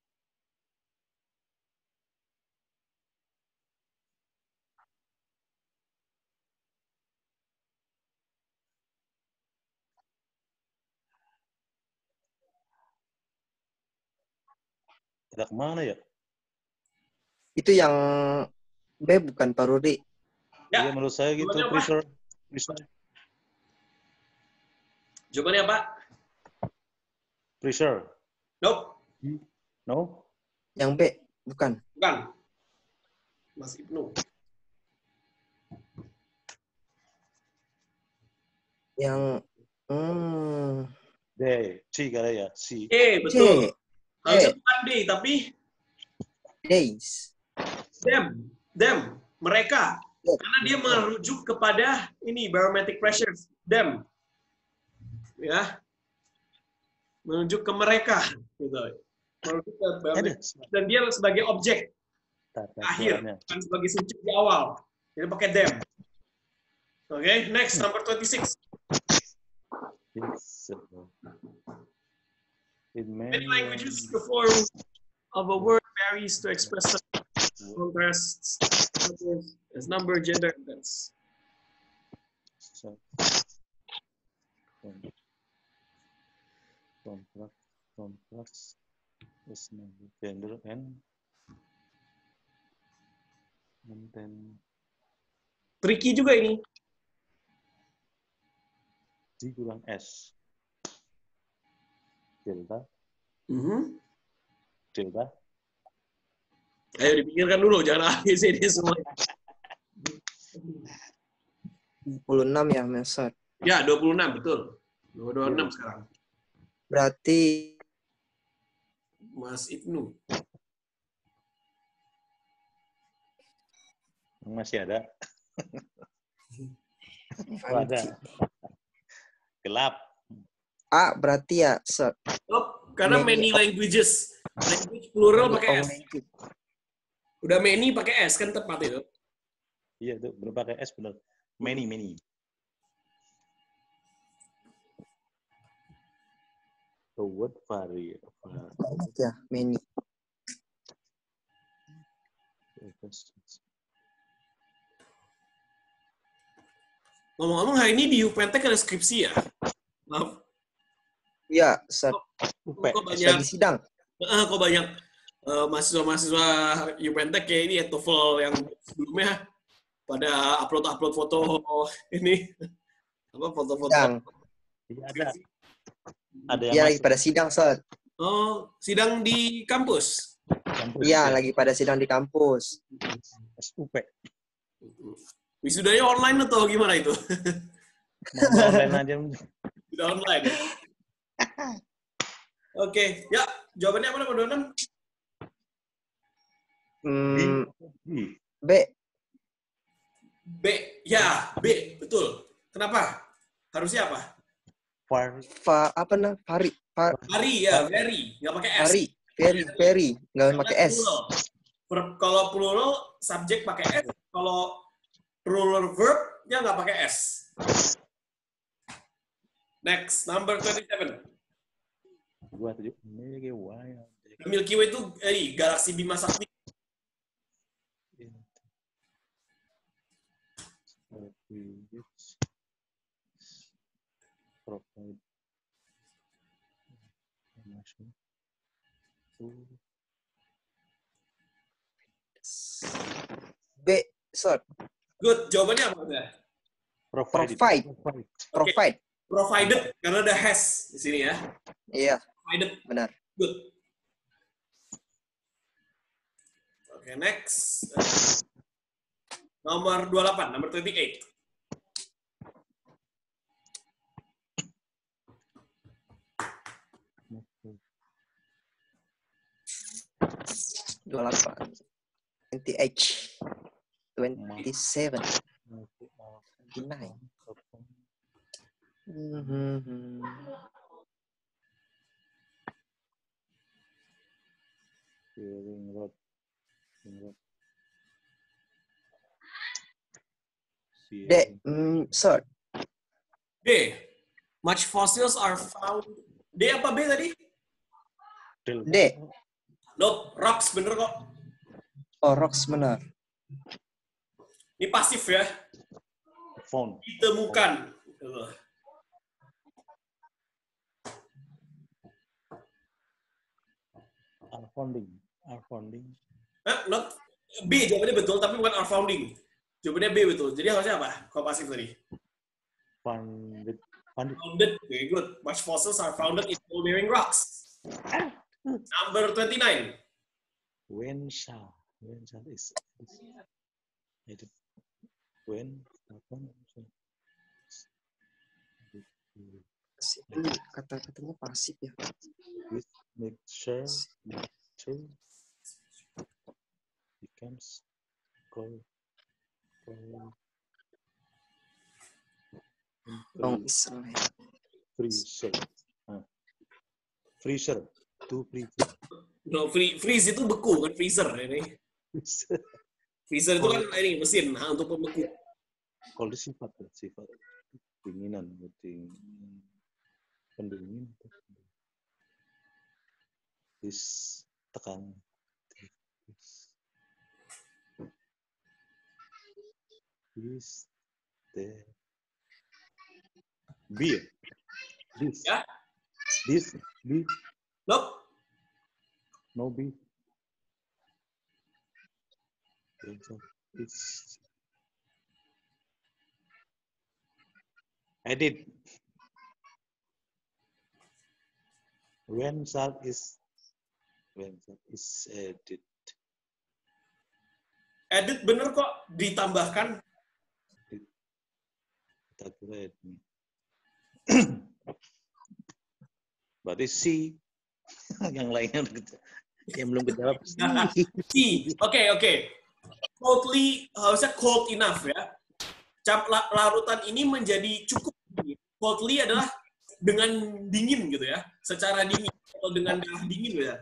Ada kemana ya? Itu yang B bukan Pak Rudi. Ya. Iya menurut saya gitu Jawabannya apa? pressure. Jawabannya apa? Pressure. Nope. No? Yang B bukan. Bukan. Mas Ibnu. Yang D. C kali ya. C. Betul. C. Harusnya bukan D, tapi Days. them, mereka. Karena dia merujuk kepada ini barometric pressure, them. Ya. Merujuk ke mereka gitu. Merujuk ke barometric, dan dia sebagai objek akhir, bukan sebagai subjek di awal. Jadi pakai them. Oke, next number 26. In Many languages, the form of a word varies to express contrasts as number, gender, and tense. Contrast is number, gender, and then Tricky juga ini. D kurang S. Delta. Delta. Ayo dipikirkan dulu, jangan ABCD semua. 26 ya, Mesot. Ya, 26, betul. 26 sekarang. Berarti Mas Ibnu. Masih ada. Oh, ada. Gelap. A berarti ya, Sir. Karena Many many languages. Language plural pakai S. Udah many pakai S, kan tepat itu. Iya, itu benar pakai S benar. Many. The word vary. Ya, many. Ngomong-ngomong, hari ini di UPentek ada skripsi ya? Maaf. Iya, Sir. Kok banyak, Lagi sidang. kok banyak mahasiswa-mahasiswa UPentek kayak ini ya, TOEFL yang sebelumnya pada upload foto ini, apa foto-foto. Sidang. Iya, ada. Ada yang Iya, lagi masuk. pada sidang, Sir. Oh, sidang di kampus? Iya, lagi pada sidang di kampus. SUP. Wisudanya online atau gimana itu? Online aja. Sudah online. Oke, ya jawabannya apa nomor 26? B. B. B. Ya, B. Betul. Kenapa? Harusnya apa? Far. Apa nah? Fari. Very, ya. Very. Nggak pakai S. Fari. Very. Nggak pakai S. Plural. Kalau plural, subjek pakai S. Kalau plural verb-nya nggak pakai S. Next, number 27. Gua tuh Milky Way. Milky Way itu galaksi Bima Sakti. Provide information to B. Sir. Good. Jawabannya apa? Provide. Provided, karena ada has di sini ya. Iya. Provided. Benar. Good. Oke, next. Nomor 28, nomor 28. Dua 28. 27. 29. Ring road. D. Sir. D. Much fossils are found. D apa B tadi? D. Nope, rocks bener kok. Oh, rocks benar. Ini pasif ya. Found. Ditemukan. Are founding. Not B, jawabannya betul, tapi bukan are founding. Jawabannya B betul. Jadi harusnya apa? Kalau pasif tadi. Founded. Founded. Okay, good. Much fossils are founded in bouldering rocks. Number 29. When shall is edit. When Ini kata-katanya pasif ya. with mixture becomes cold. Long Israel. Freezer. Freezer. To freeze. No, freeze itu beku, kan freezer ini. Freezer itu kan ini mesin untuk pembeku. Kalau sifat dinginan, pendingin. Tekan. B. Ya? This B. Nope. No B. It's edit. When salt is edit. Edit bener kok, ditambahkan. Tak kira ini. Berarti C. Yang lainnya yang belum kejawab. C. Oke. Coldly, harusnya cold enough ya. Larutan ini menjadi cukup dingin. Coldly adalah dengan dingin gitu ya. Secara dingin atau dengan darah dingin gitu ya.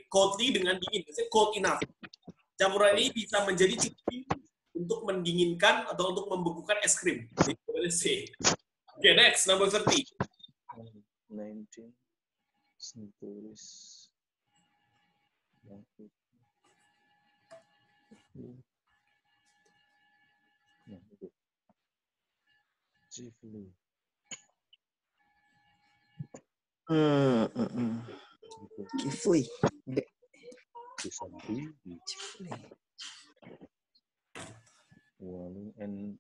Coldly dengan dingin. Maksudnya cold enough. Campuran ini bisa menjadi cukup dingin untuk mendinginkan atau untuk membekukan es krim. Oke, next, number 30. 19 tulis Kifui. bisa warning and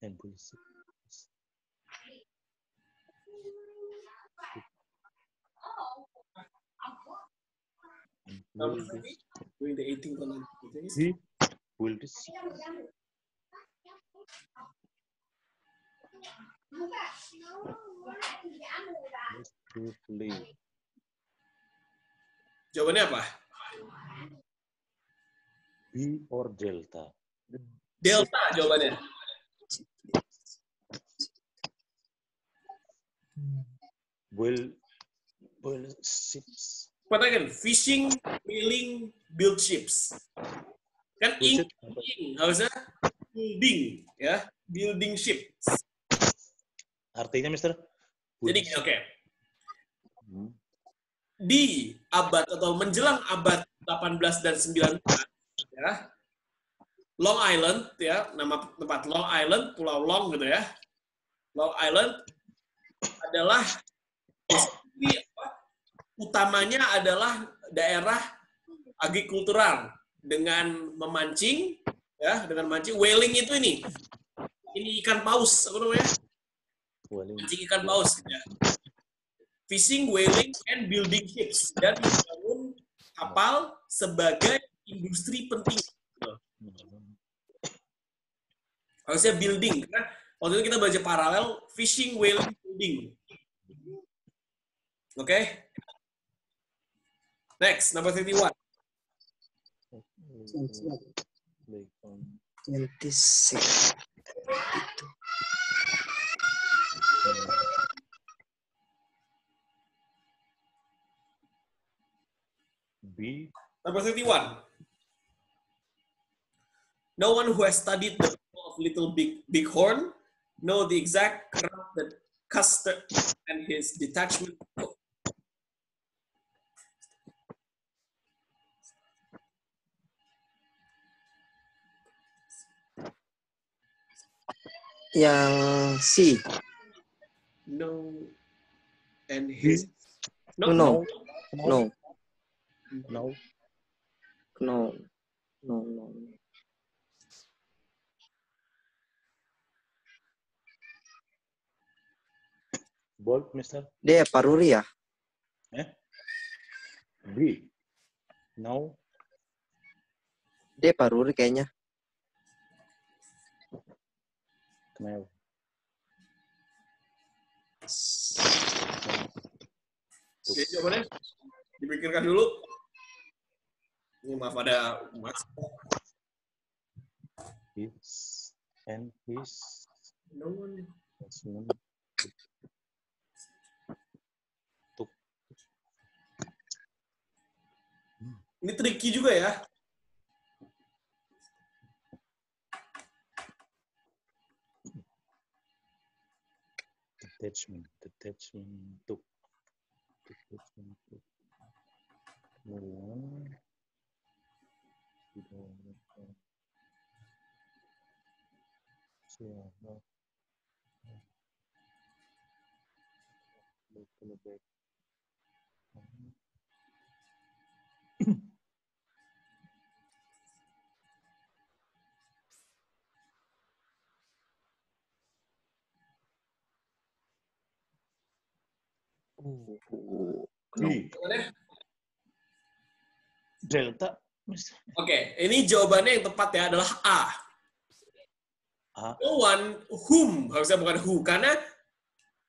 and policy. During the 18th and 19th. He will this. Jawabannya apa? B or delta? Delta jawabannya. Will ships. Katakan fishing, whaling, build ships. Kan ing harusnya building ya, building ships. Artinya, Mister? Jadi oke. Di abad atau menjelang abad 18 dan 19 ya. Long Island ya, nama tempat Long Island, Pulau Long gitu ya. Long Island adalah utamanya adalah daerah agrikultural dengan memancing ya, dengan mancing. Whaling itu ini ikan paus, apa namanya? Mancing ikan paus ya. Fishing, whaling, and building ships, dan membangun kapal sebagai industri penting. Harusnya building, karena waktu itu kita baca paralel fishing, whaling, building. Oke? Okay? Next, number 31. 26. B. Number 31. No one who has studied the people of Little Bighorn know the exact route that Custer and his detachment took. Yang C. No, and his No. Bold, Mister? Dia Paruri ya? B. No. Dia Paruri kayaknya. Kenapa? Oke, jawabannya dipikirkan dulu. Ini maaf ada Mas. His and his. No one. Ini tricky juga ya. Detachment took. Delta. Oke, ini jawabannya yang tepat ya adalah A. No one whom, harusnya bukan who, karena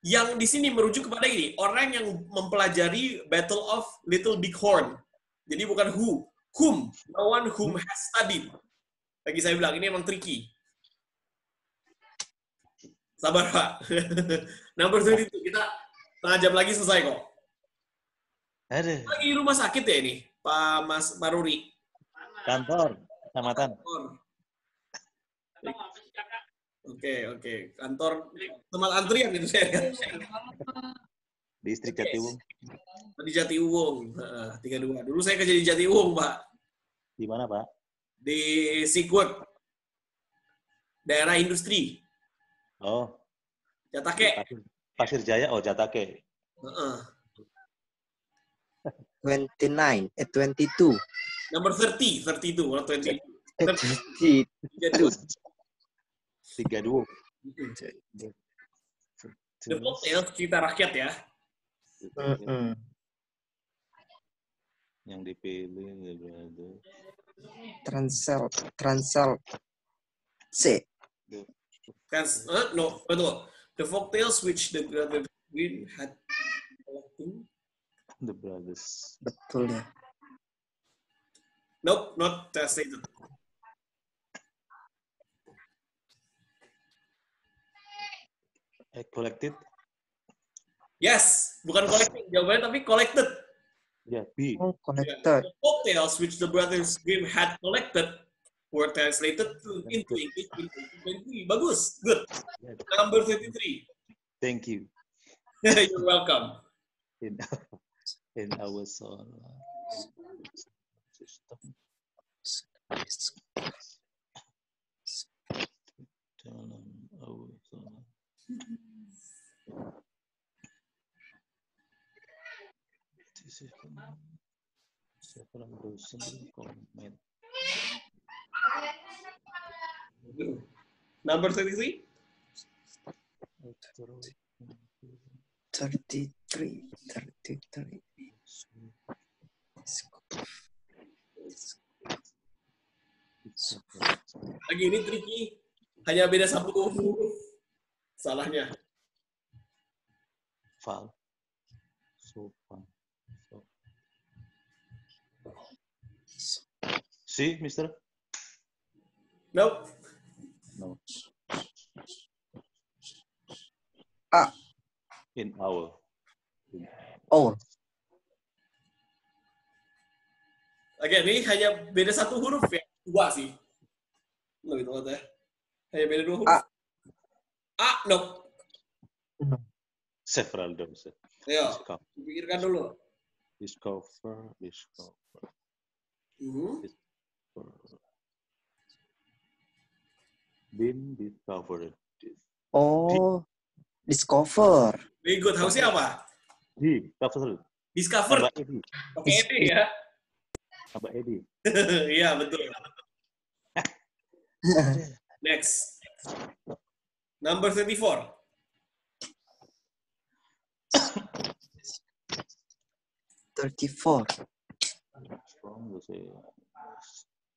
yang di sini merujuk kepada ini, orang yang mempelajari Battle of Little Bighorn. Jadi bukan who, whom, no one whom has studied. Lagi saya bilang, ini emang tricky. Sabar, Pak. Number 32, kita setengah jam lagi selesai kok. Ada. Lagi di rumah sakit ya ini, Pak Ruri. Kantor, kecamatan. Oke. Kantor tempat antrian itu saya. Distrik Jatiwung. Di Jatiwung, 32. Dulu saya kerja di Jatiwung, Pak. Di mana, Pak? Di Seawork. Daerah industri. Oh. Jatake. Pasir Jaya, Jatake. 22. Number 32, kalau 22. 32. 32. The Folktales, cerita rakyat ya. Yang dipilih The Brother. Transel. C. No, betul. The Folktales which the Brothers Grimm had collecting. The Brothers. Betul ya. Nope, not translated. Collected. Yes, bukan collecting jawabannya tapi collected. Ya, B. Oh, Yeah. connected. The folktales which the Brothers Grimm had collected were translated into English in 2023. Bagus, good. Number 33. Thank you. You're welcome. In our solar system. Dalam our solar. This is several dozen comment. Number 33. 33. Lagi ini tricky. Hanya beda satu huruf. Salahnya. Fal. Sopan. See, Mister? Nope. No. A. In our. Our. Oke, ini hanya beda satu huruf ya. Dua sih. Lebih tepat ya. Hanya beda dua huruf. A. Nope. Several dozen. Ayo, pikirkan dulu. Discover. Been discovered. Oh, discover. Very good. Harusnya apa? Discovered. Discovered. Pakai ed ya. Apa Edi? Iya, betul. Next. Number 34.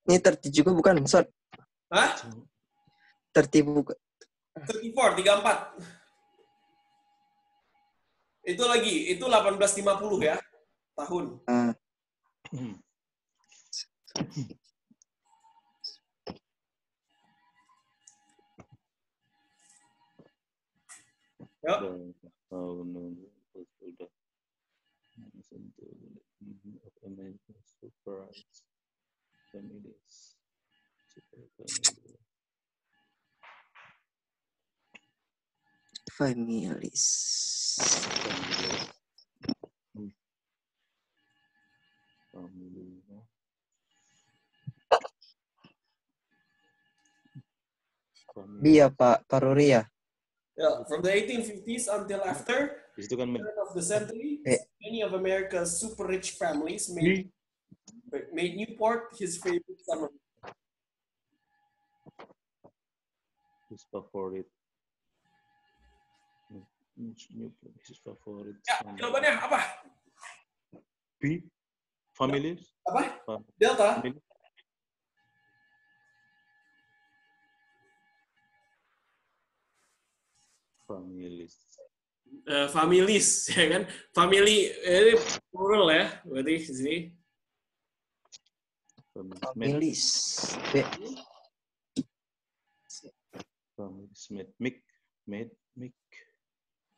Ini 30 juga bukan, Sot? Hah? 30 bukan. 34. Itu lagi, itu 1850 ya, tahun. Ya. Families. Dia Pak Paruri ya. Yeah, from the 1850s until after Itu kan the turn of the century, many of America's super rich families made Newport his favorite summer. His favorite. His favorite. Ya, jawabannya apa? B. Families. Apa? Delta. Families. Families, ya kan? Family ini plural ya, berarti di sini. Families. Families. Made.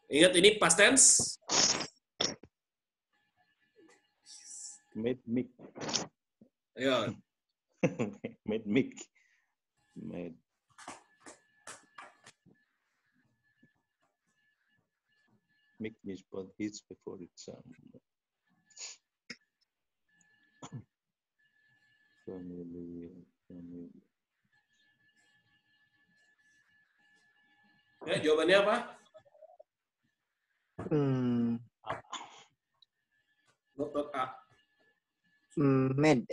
Ingat ini past tense. Made. Ya. Made. Make this but his before it's family. Ya, jawabannya apa? Not A. Many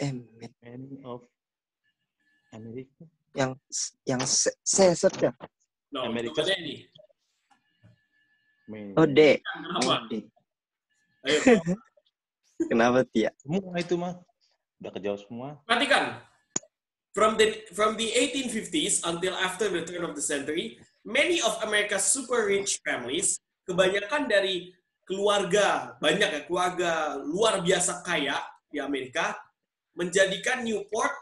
of America. Yang saya ya. No, Amerika. coba deh ini. Oh, D. Kenapa? D. Ayo, Kenapa, Tia? Semua itu mah udah kejauh semua. perhatikan. From the 1850s until after the turn of the century, many of America's super rich families, kebanyakan dari keluarga, banyak ya, keluarga luar biasa kaya di Amerika, menjadikan Newport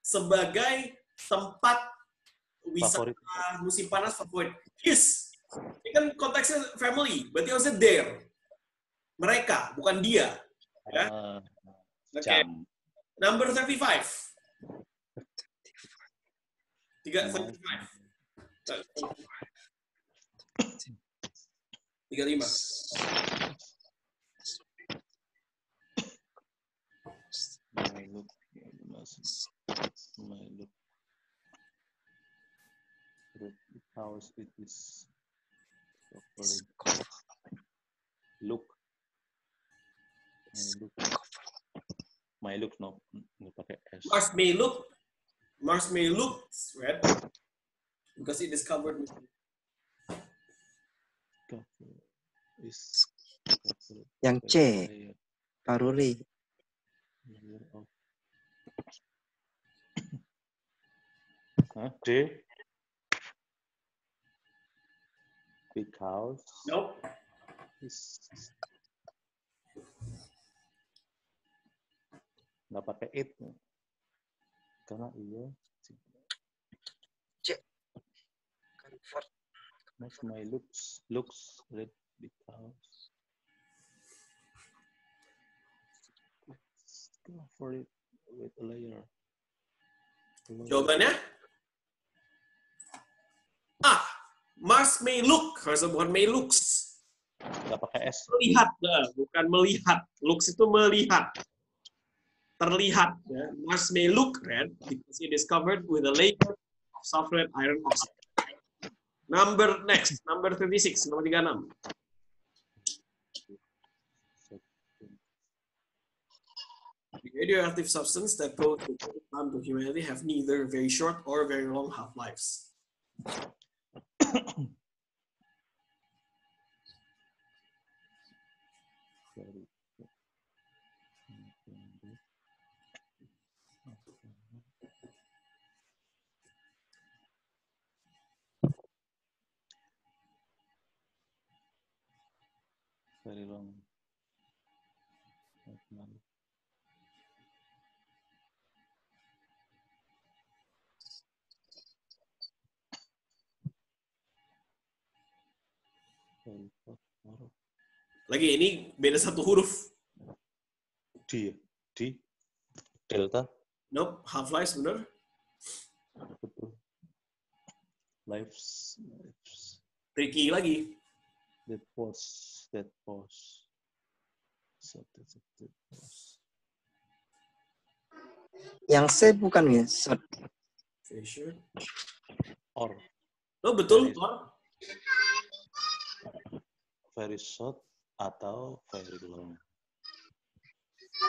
sebagai tempat wisata Favorit. musim panas favorit. His. Ini kan konteksnya family, berarti harusnya their. Mereka, bukan dia. Ya. Oke. Jam. Number 35. 35. 35. My look. My look. The house it is. Look. My look no. Ini pakai S. Mars may look red because it is covered with Yang C. Paruri. Huh? D. Big house. nope. Nggak pakai it. Karena iya. Next my looks red big house. Cover it with a layer. Jawabannya Mars may look, harusnya bukan may looks. Nggak pakai S. Melihat, bukan melihat. Looks itu melihat. Terlihat. Ya. Mars may look red because it is covered with a layer of sulfurate iron oxide. Number 36, nomor 36. The radioactive substance that pose the harm to humanity have neither very short or very long half-lives. Very long. Lagi ini beda satu huruf. D. Delta. Nope, half-lives bener. Betul. Lives. Tricky lagi. That pause. Yang C bukan ya? Short. Fisher. Or Oh, betul. Or. very short atau very long.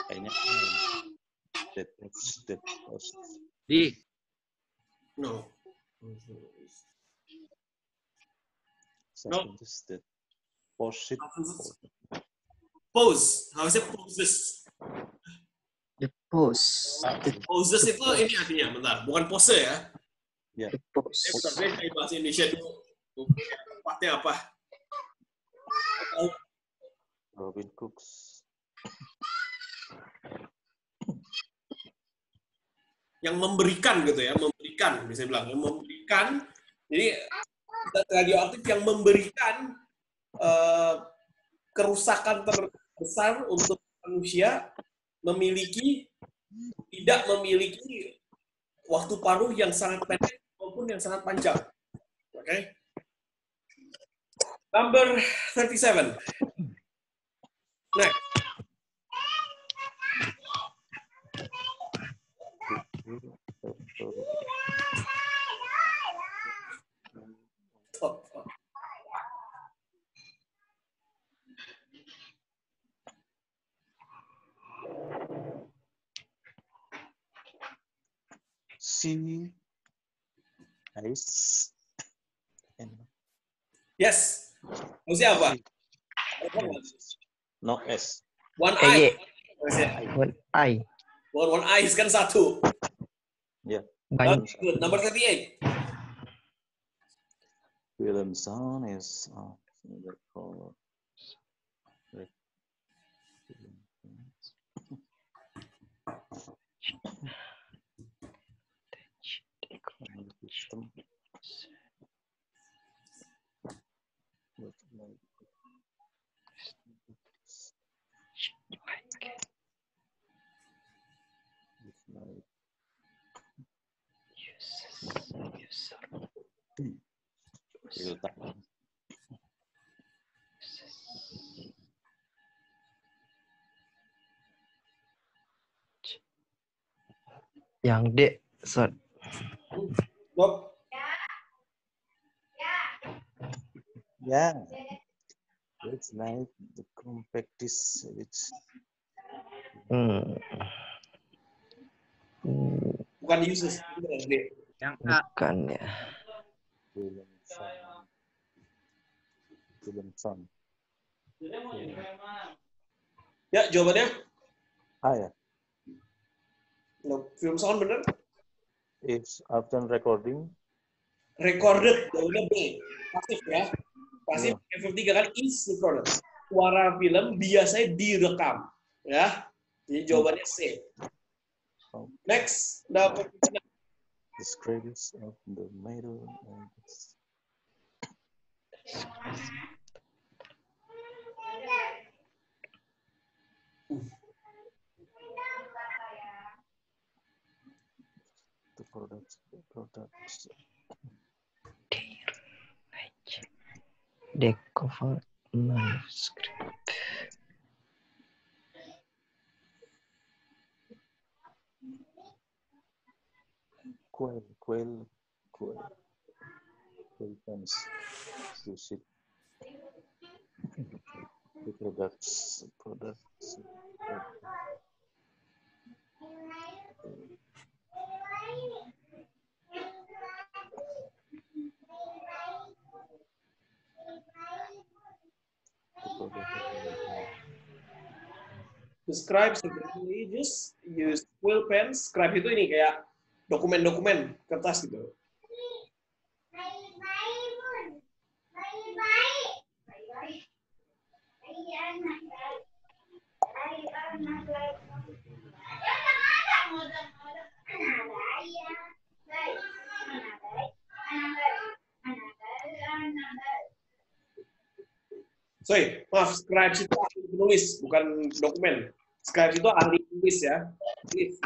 Kayaknya that pause. D. No. Substances that pause it. Pose. Harusnya poses. The pose. The Poses itu ini artinya, bentar. Bukan pose ya. Ya. pose. Saya bahasa Indonesia dulu. Tempatnya apa? Robin Cooks. Yang memberikan gitu ya, memberikan bisa bilang, yang memberikan. Jadi radioaktif yang memberikan kerusakan terbesar untuk manusia tidak memiliki waktu paruh yang sangat pendek maupun yang sangat panjang. Oke. Okay? Number 37. Next. Sea, ice, and Yes. Harusnya apa? No S. One eye. EY. Harusnya. One eye. One eyes kan satu. Yeah. Banyak. Okay, good. Number 38. Film sound is system. Yang D. Sort. Nope. Yeah. It's like the compact disc which Bukan uses. Bukan D. Yang A. Bukan ya. film sound. Ya, jawabannya. Ah ya. No, film sound bener. It's often recording. Recorded, jawabannya B. Pasif ya. Pasif verb 3 kan is recorded. Suara film biasanya direkam. Ya. Jadi jawabannya C. Next, dapat Descriptions of the middle and the products. D. Cover manuscript. Quail pens. Use it. The products. describe sebenarnya just use quill pen. Scribe itu ini kayak dokumen-dokumen kertas gitu. Sorry, maaf, scribe itu ahli penulis, bukan dokumen. Scribe itu ahli tulis ya. Tulis, gitu.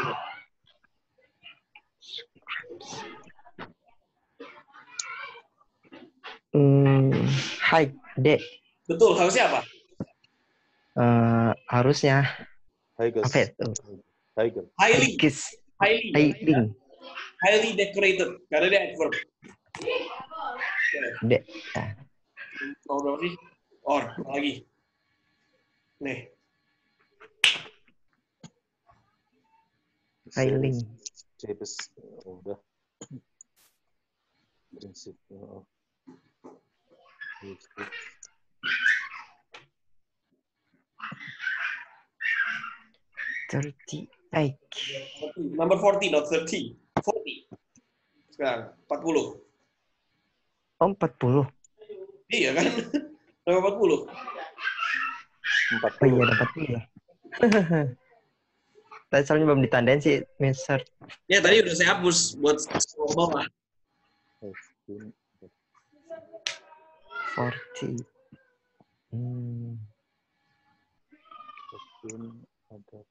High D. Betul, harusnya apa? Harusnya Tigers. apa itu? Tiger. Highly. Kiss. Highly. Hiding. Highly decorated. Karena dia adverb. D. Tahu berapa sih? Or, lagi. Nih. Highling. Davis. Udah. Prinsip. Number 40, not 30. 40. Sekarang, 40. Oh, 40. Iya kan? Nomor 40. 40. Oh iya, dapat 40 ya. Tadi soalnya belum ditandain sih, Mister. Ya, tadi udah saya hapus buat bawah. 40. Ada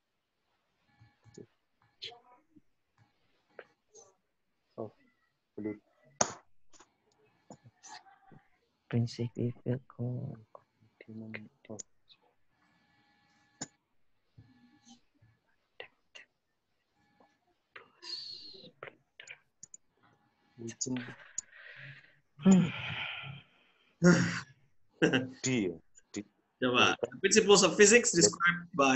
blue. Prinsip vehicle. D. Coba. Principles of physics described by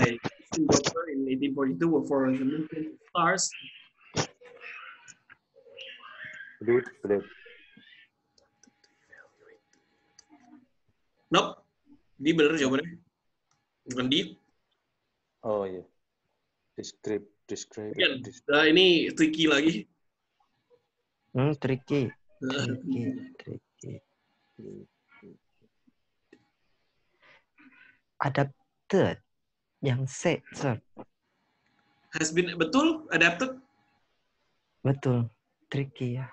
Doppler in 1842 were for the movement of stars. Blue. Nope. D bener jawabannya. Bukan D. Oh iya. Describe. Again, ini tricky lagi. Tricky. Adapted. Yang C, sir. Has been, betul? Adapted? Betul. Tricky ya.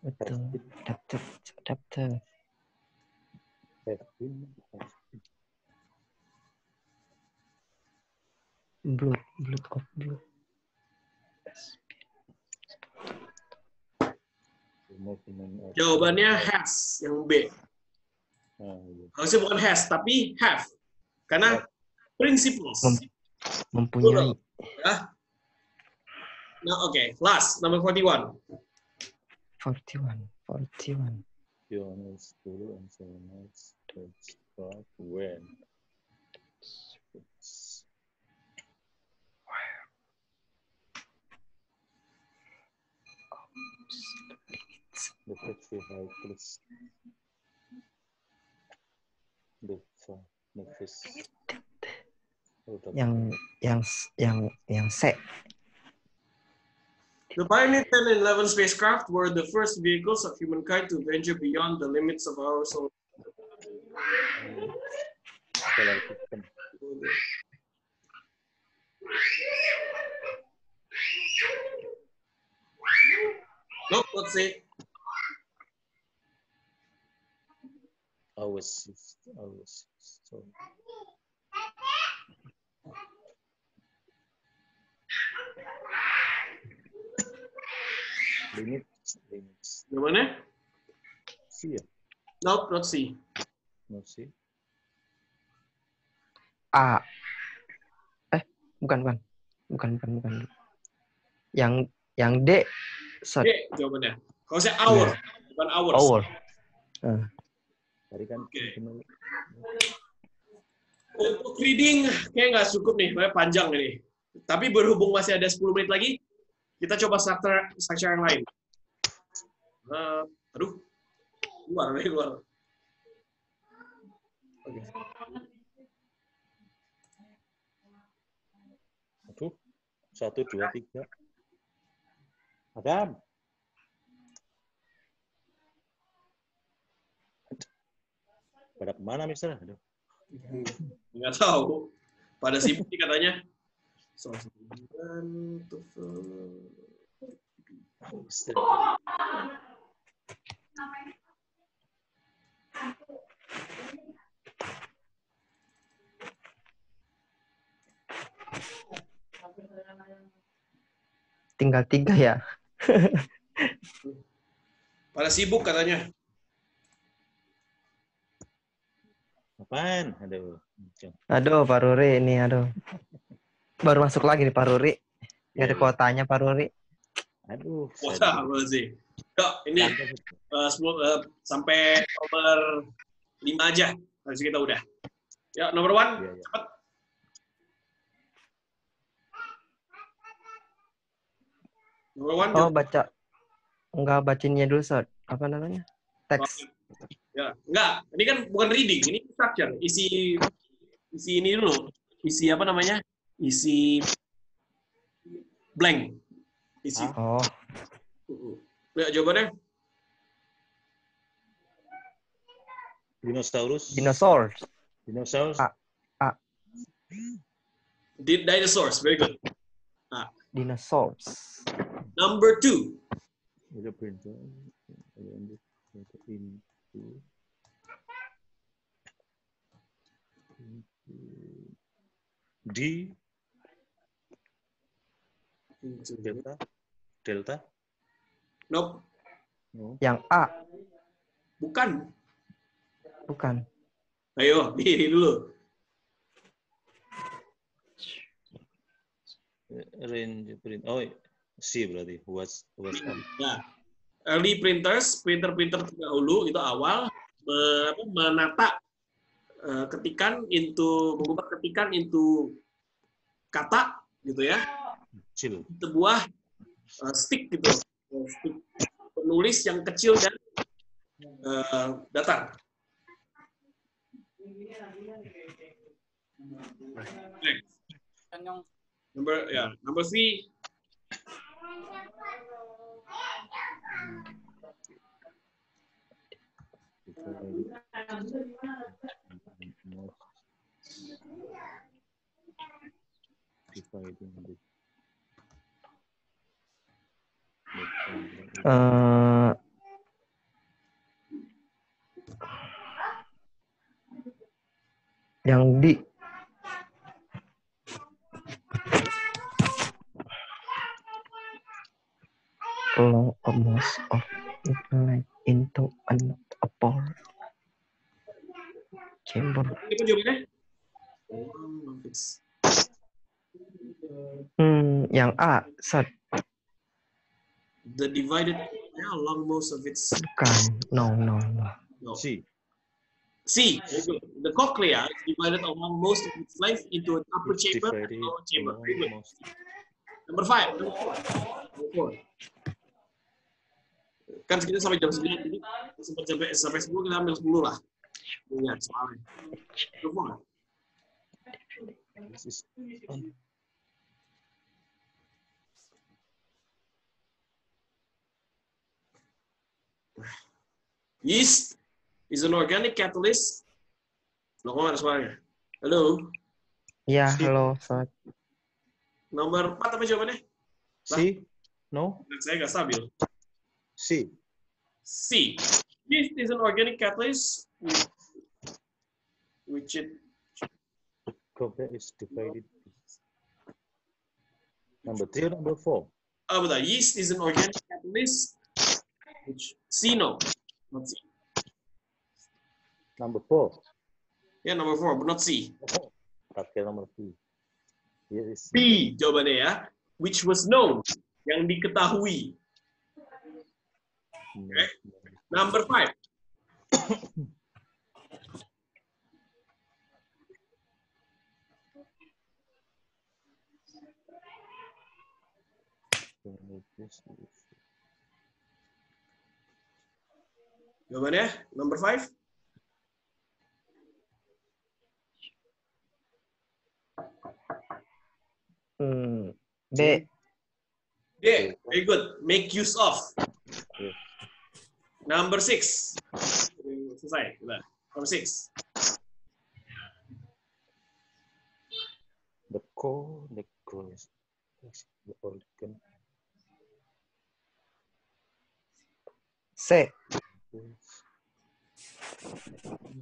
Betul. Adapted. Blood of blood. Jawabannya has, yang B. Harusnya bukan has, tapi have. Karena principles. Mempunyai. Ya. Nah, oke. Last, number 41. 41. Jonas dulu and Jonas start when. The first vehicles. The first. Yang C. The Pioneer 10 and 11 spacecraft were the first vehicles of humankind to venture beyond the limits of our solar system. Nope, let's see. Ours. So. Limits. Gimana? C ya? Nope, not C. Not C. A. Bukan. Yang D. D jawabannya. Kalau saya hour, bukan hours. Hour. Tadi kan. Untuk reading kayak nggak cukup nih, panjang ini. Tapi berhubung masih ada 10 menit lagi, kita coba structure yang lain. Aduh, keluar. Oke. Aduh, 1, 2, 3. Adam. Pada kemana, Mister? Aduh. Nggak tahu. Pada sibuk nih katanya. Tinggal 3 ya. Pada sibuk katanya. Apaan? Aduh, Pak Ruri ini, aduh. Baru masuk lagi nih Pak Ruri. Nggak ada kuotanya Pak Ruri. Aduh. Wah, sih. Yuk, ini sampai nomor 5 aja. Habis kita udah. Ya, nomor 1. Ya. Cepat. Nomor 1. Oh, enggak bacinnya dulu, Sir. Apa namanya? Teks. Ya, enggak. Ini kan bukan reading, ini structure. Isi ini dulu. Isi apa namanya? Isi blank. Isi. Oh. Ya, jawabannya? Dinosaurus. A. Dinosaurs, very good. Dinosaurs. Number 2. D. Delta. Nope. Yang A. Bukan. Ayo, ini dulu. Range print. Oh, C berarti. Was Nah, early printers, printer terdahulu itu awal menata mengubah ketikan into kata gitu ya. kecil. Sebuah stick gitu, stick penulis yang kecil dan datar. Number 3. Yang D. Flow most of it into a pore chamber. Apa jawabannya? Yang A, set. The divided along most of its. Bukan. No. C. C. The cochlea is divided along most of its length into an upper It's chamber and divided lower chamber. along Very good. most- Number 5. Number 4. Kan kita sampai jam 9, jadi sampai 10 kita ambil 10 lah. Ingat soalnya. Number 4. This is on. Yeast is an organic catalyst. Loh, kok ada suaranya? Halo? Ya, halo, set. Nomor 4 apa jawabannya? C. No. Saya nggak stabil. C. C. Yeast is an organic catalyst which it Cochlea is divided. Number 3 or number 4? betul. Yeast is an organic catalyst which C, no. Not C. Number 4. Ya, number 4, but not C. Okay, number 3. Here is B jawabannya ya. Which was known. Yang diketahui. Okay. Number 5. Jawabannya number 5. D. D. Very good. Make use of. Number 6. Selesai. Udah. Number 6. the core, the organ. C.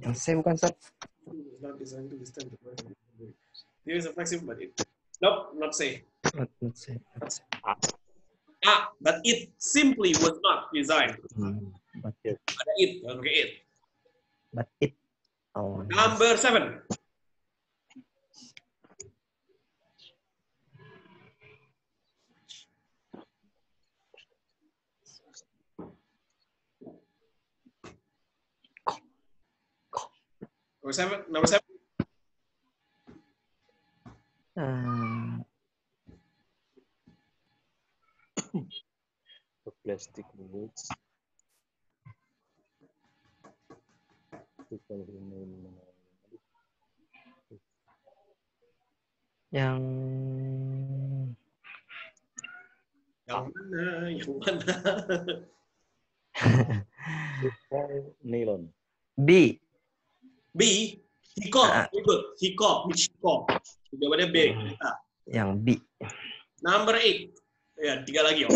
Yang C bukan, set. It's not designed to withstand the pressure. Here is a flexible, but it. Nope, not C. Not C. But it simply was not designed. But Ada it, okay, it. But it. Oh. Number 7. Number 7. The plastic weights. Yang mana? Nylon. B. B. Hikop. Very good. Hikop. Which hikop? Jawabannya B. Yang B. Number 8. Ya, 3 lagi.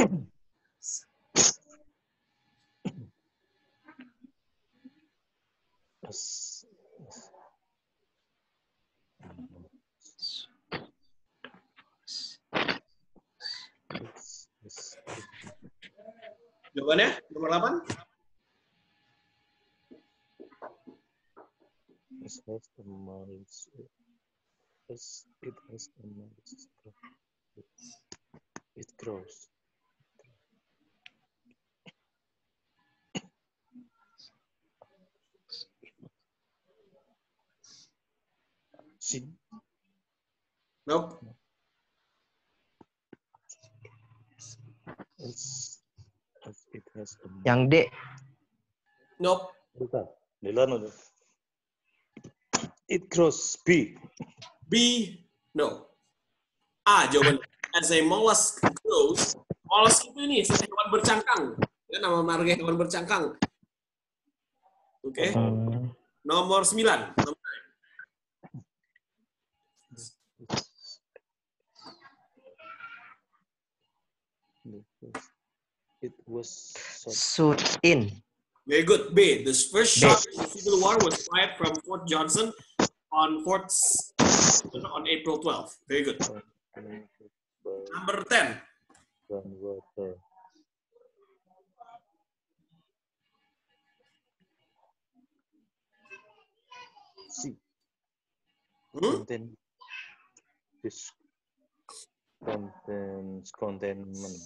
Jawabannya nomor 8. It grows. C. Nope. It has a Yang D. Nope. Bukan. Nylon. It grows. B. B, no. A, jawaban. As a mollusk grows, mollusk itu ini hewan bercangkang. Ya, nama marga hewan bercangkang. Oke. Nomor 9. It was Shoot in. Very good. B. The first shot in the Civil War was fired from Fort Johnson on April 12th. Very good. Number 10. groundwater. C. This containment.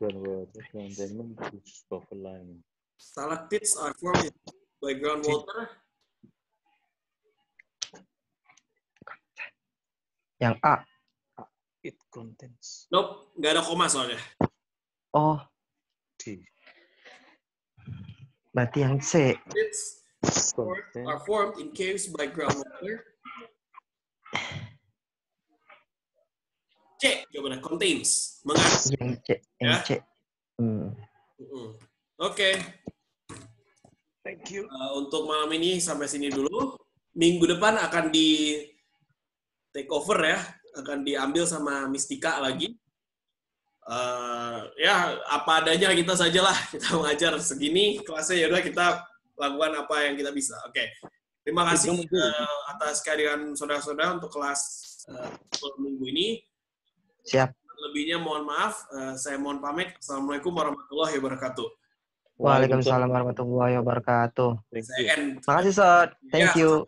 Groundwater containment is overlying. Stalactites are formed by groundwater. Yang A. It contains. Nope, nggak ada koma soalnya. Oh, D. berarti yang C. Stalactites are formed in caves by groundwater. C, jawabannya contains. Mengandung. Yang C. Yang C. Oke. Thank you. Untuk malam ini sampai sini dulu. Minggu depan akan di take over ya, akan diambil sama Mistika lagi. Ya apa adanya kita sajalah, kita mengajar segini kelasnya, ya udah kita lakukan apa yang kita bisa. Oke. Terima kasih atas kehadiran saudara-saudara untuk kelas minggu ini. Siap. Lebihnya mohon maaf, saya mohon pamit. Assalamualaikum warahmatullahi wabarakatuh. Waalaikumsalam warahmatullahi wabarakatuh. Saya end. Makasih, Sot. Thank you.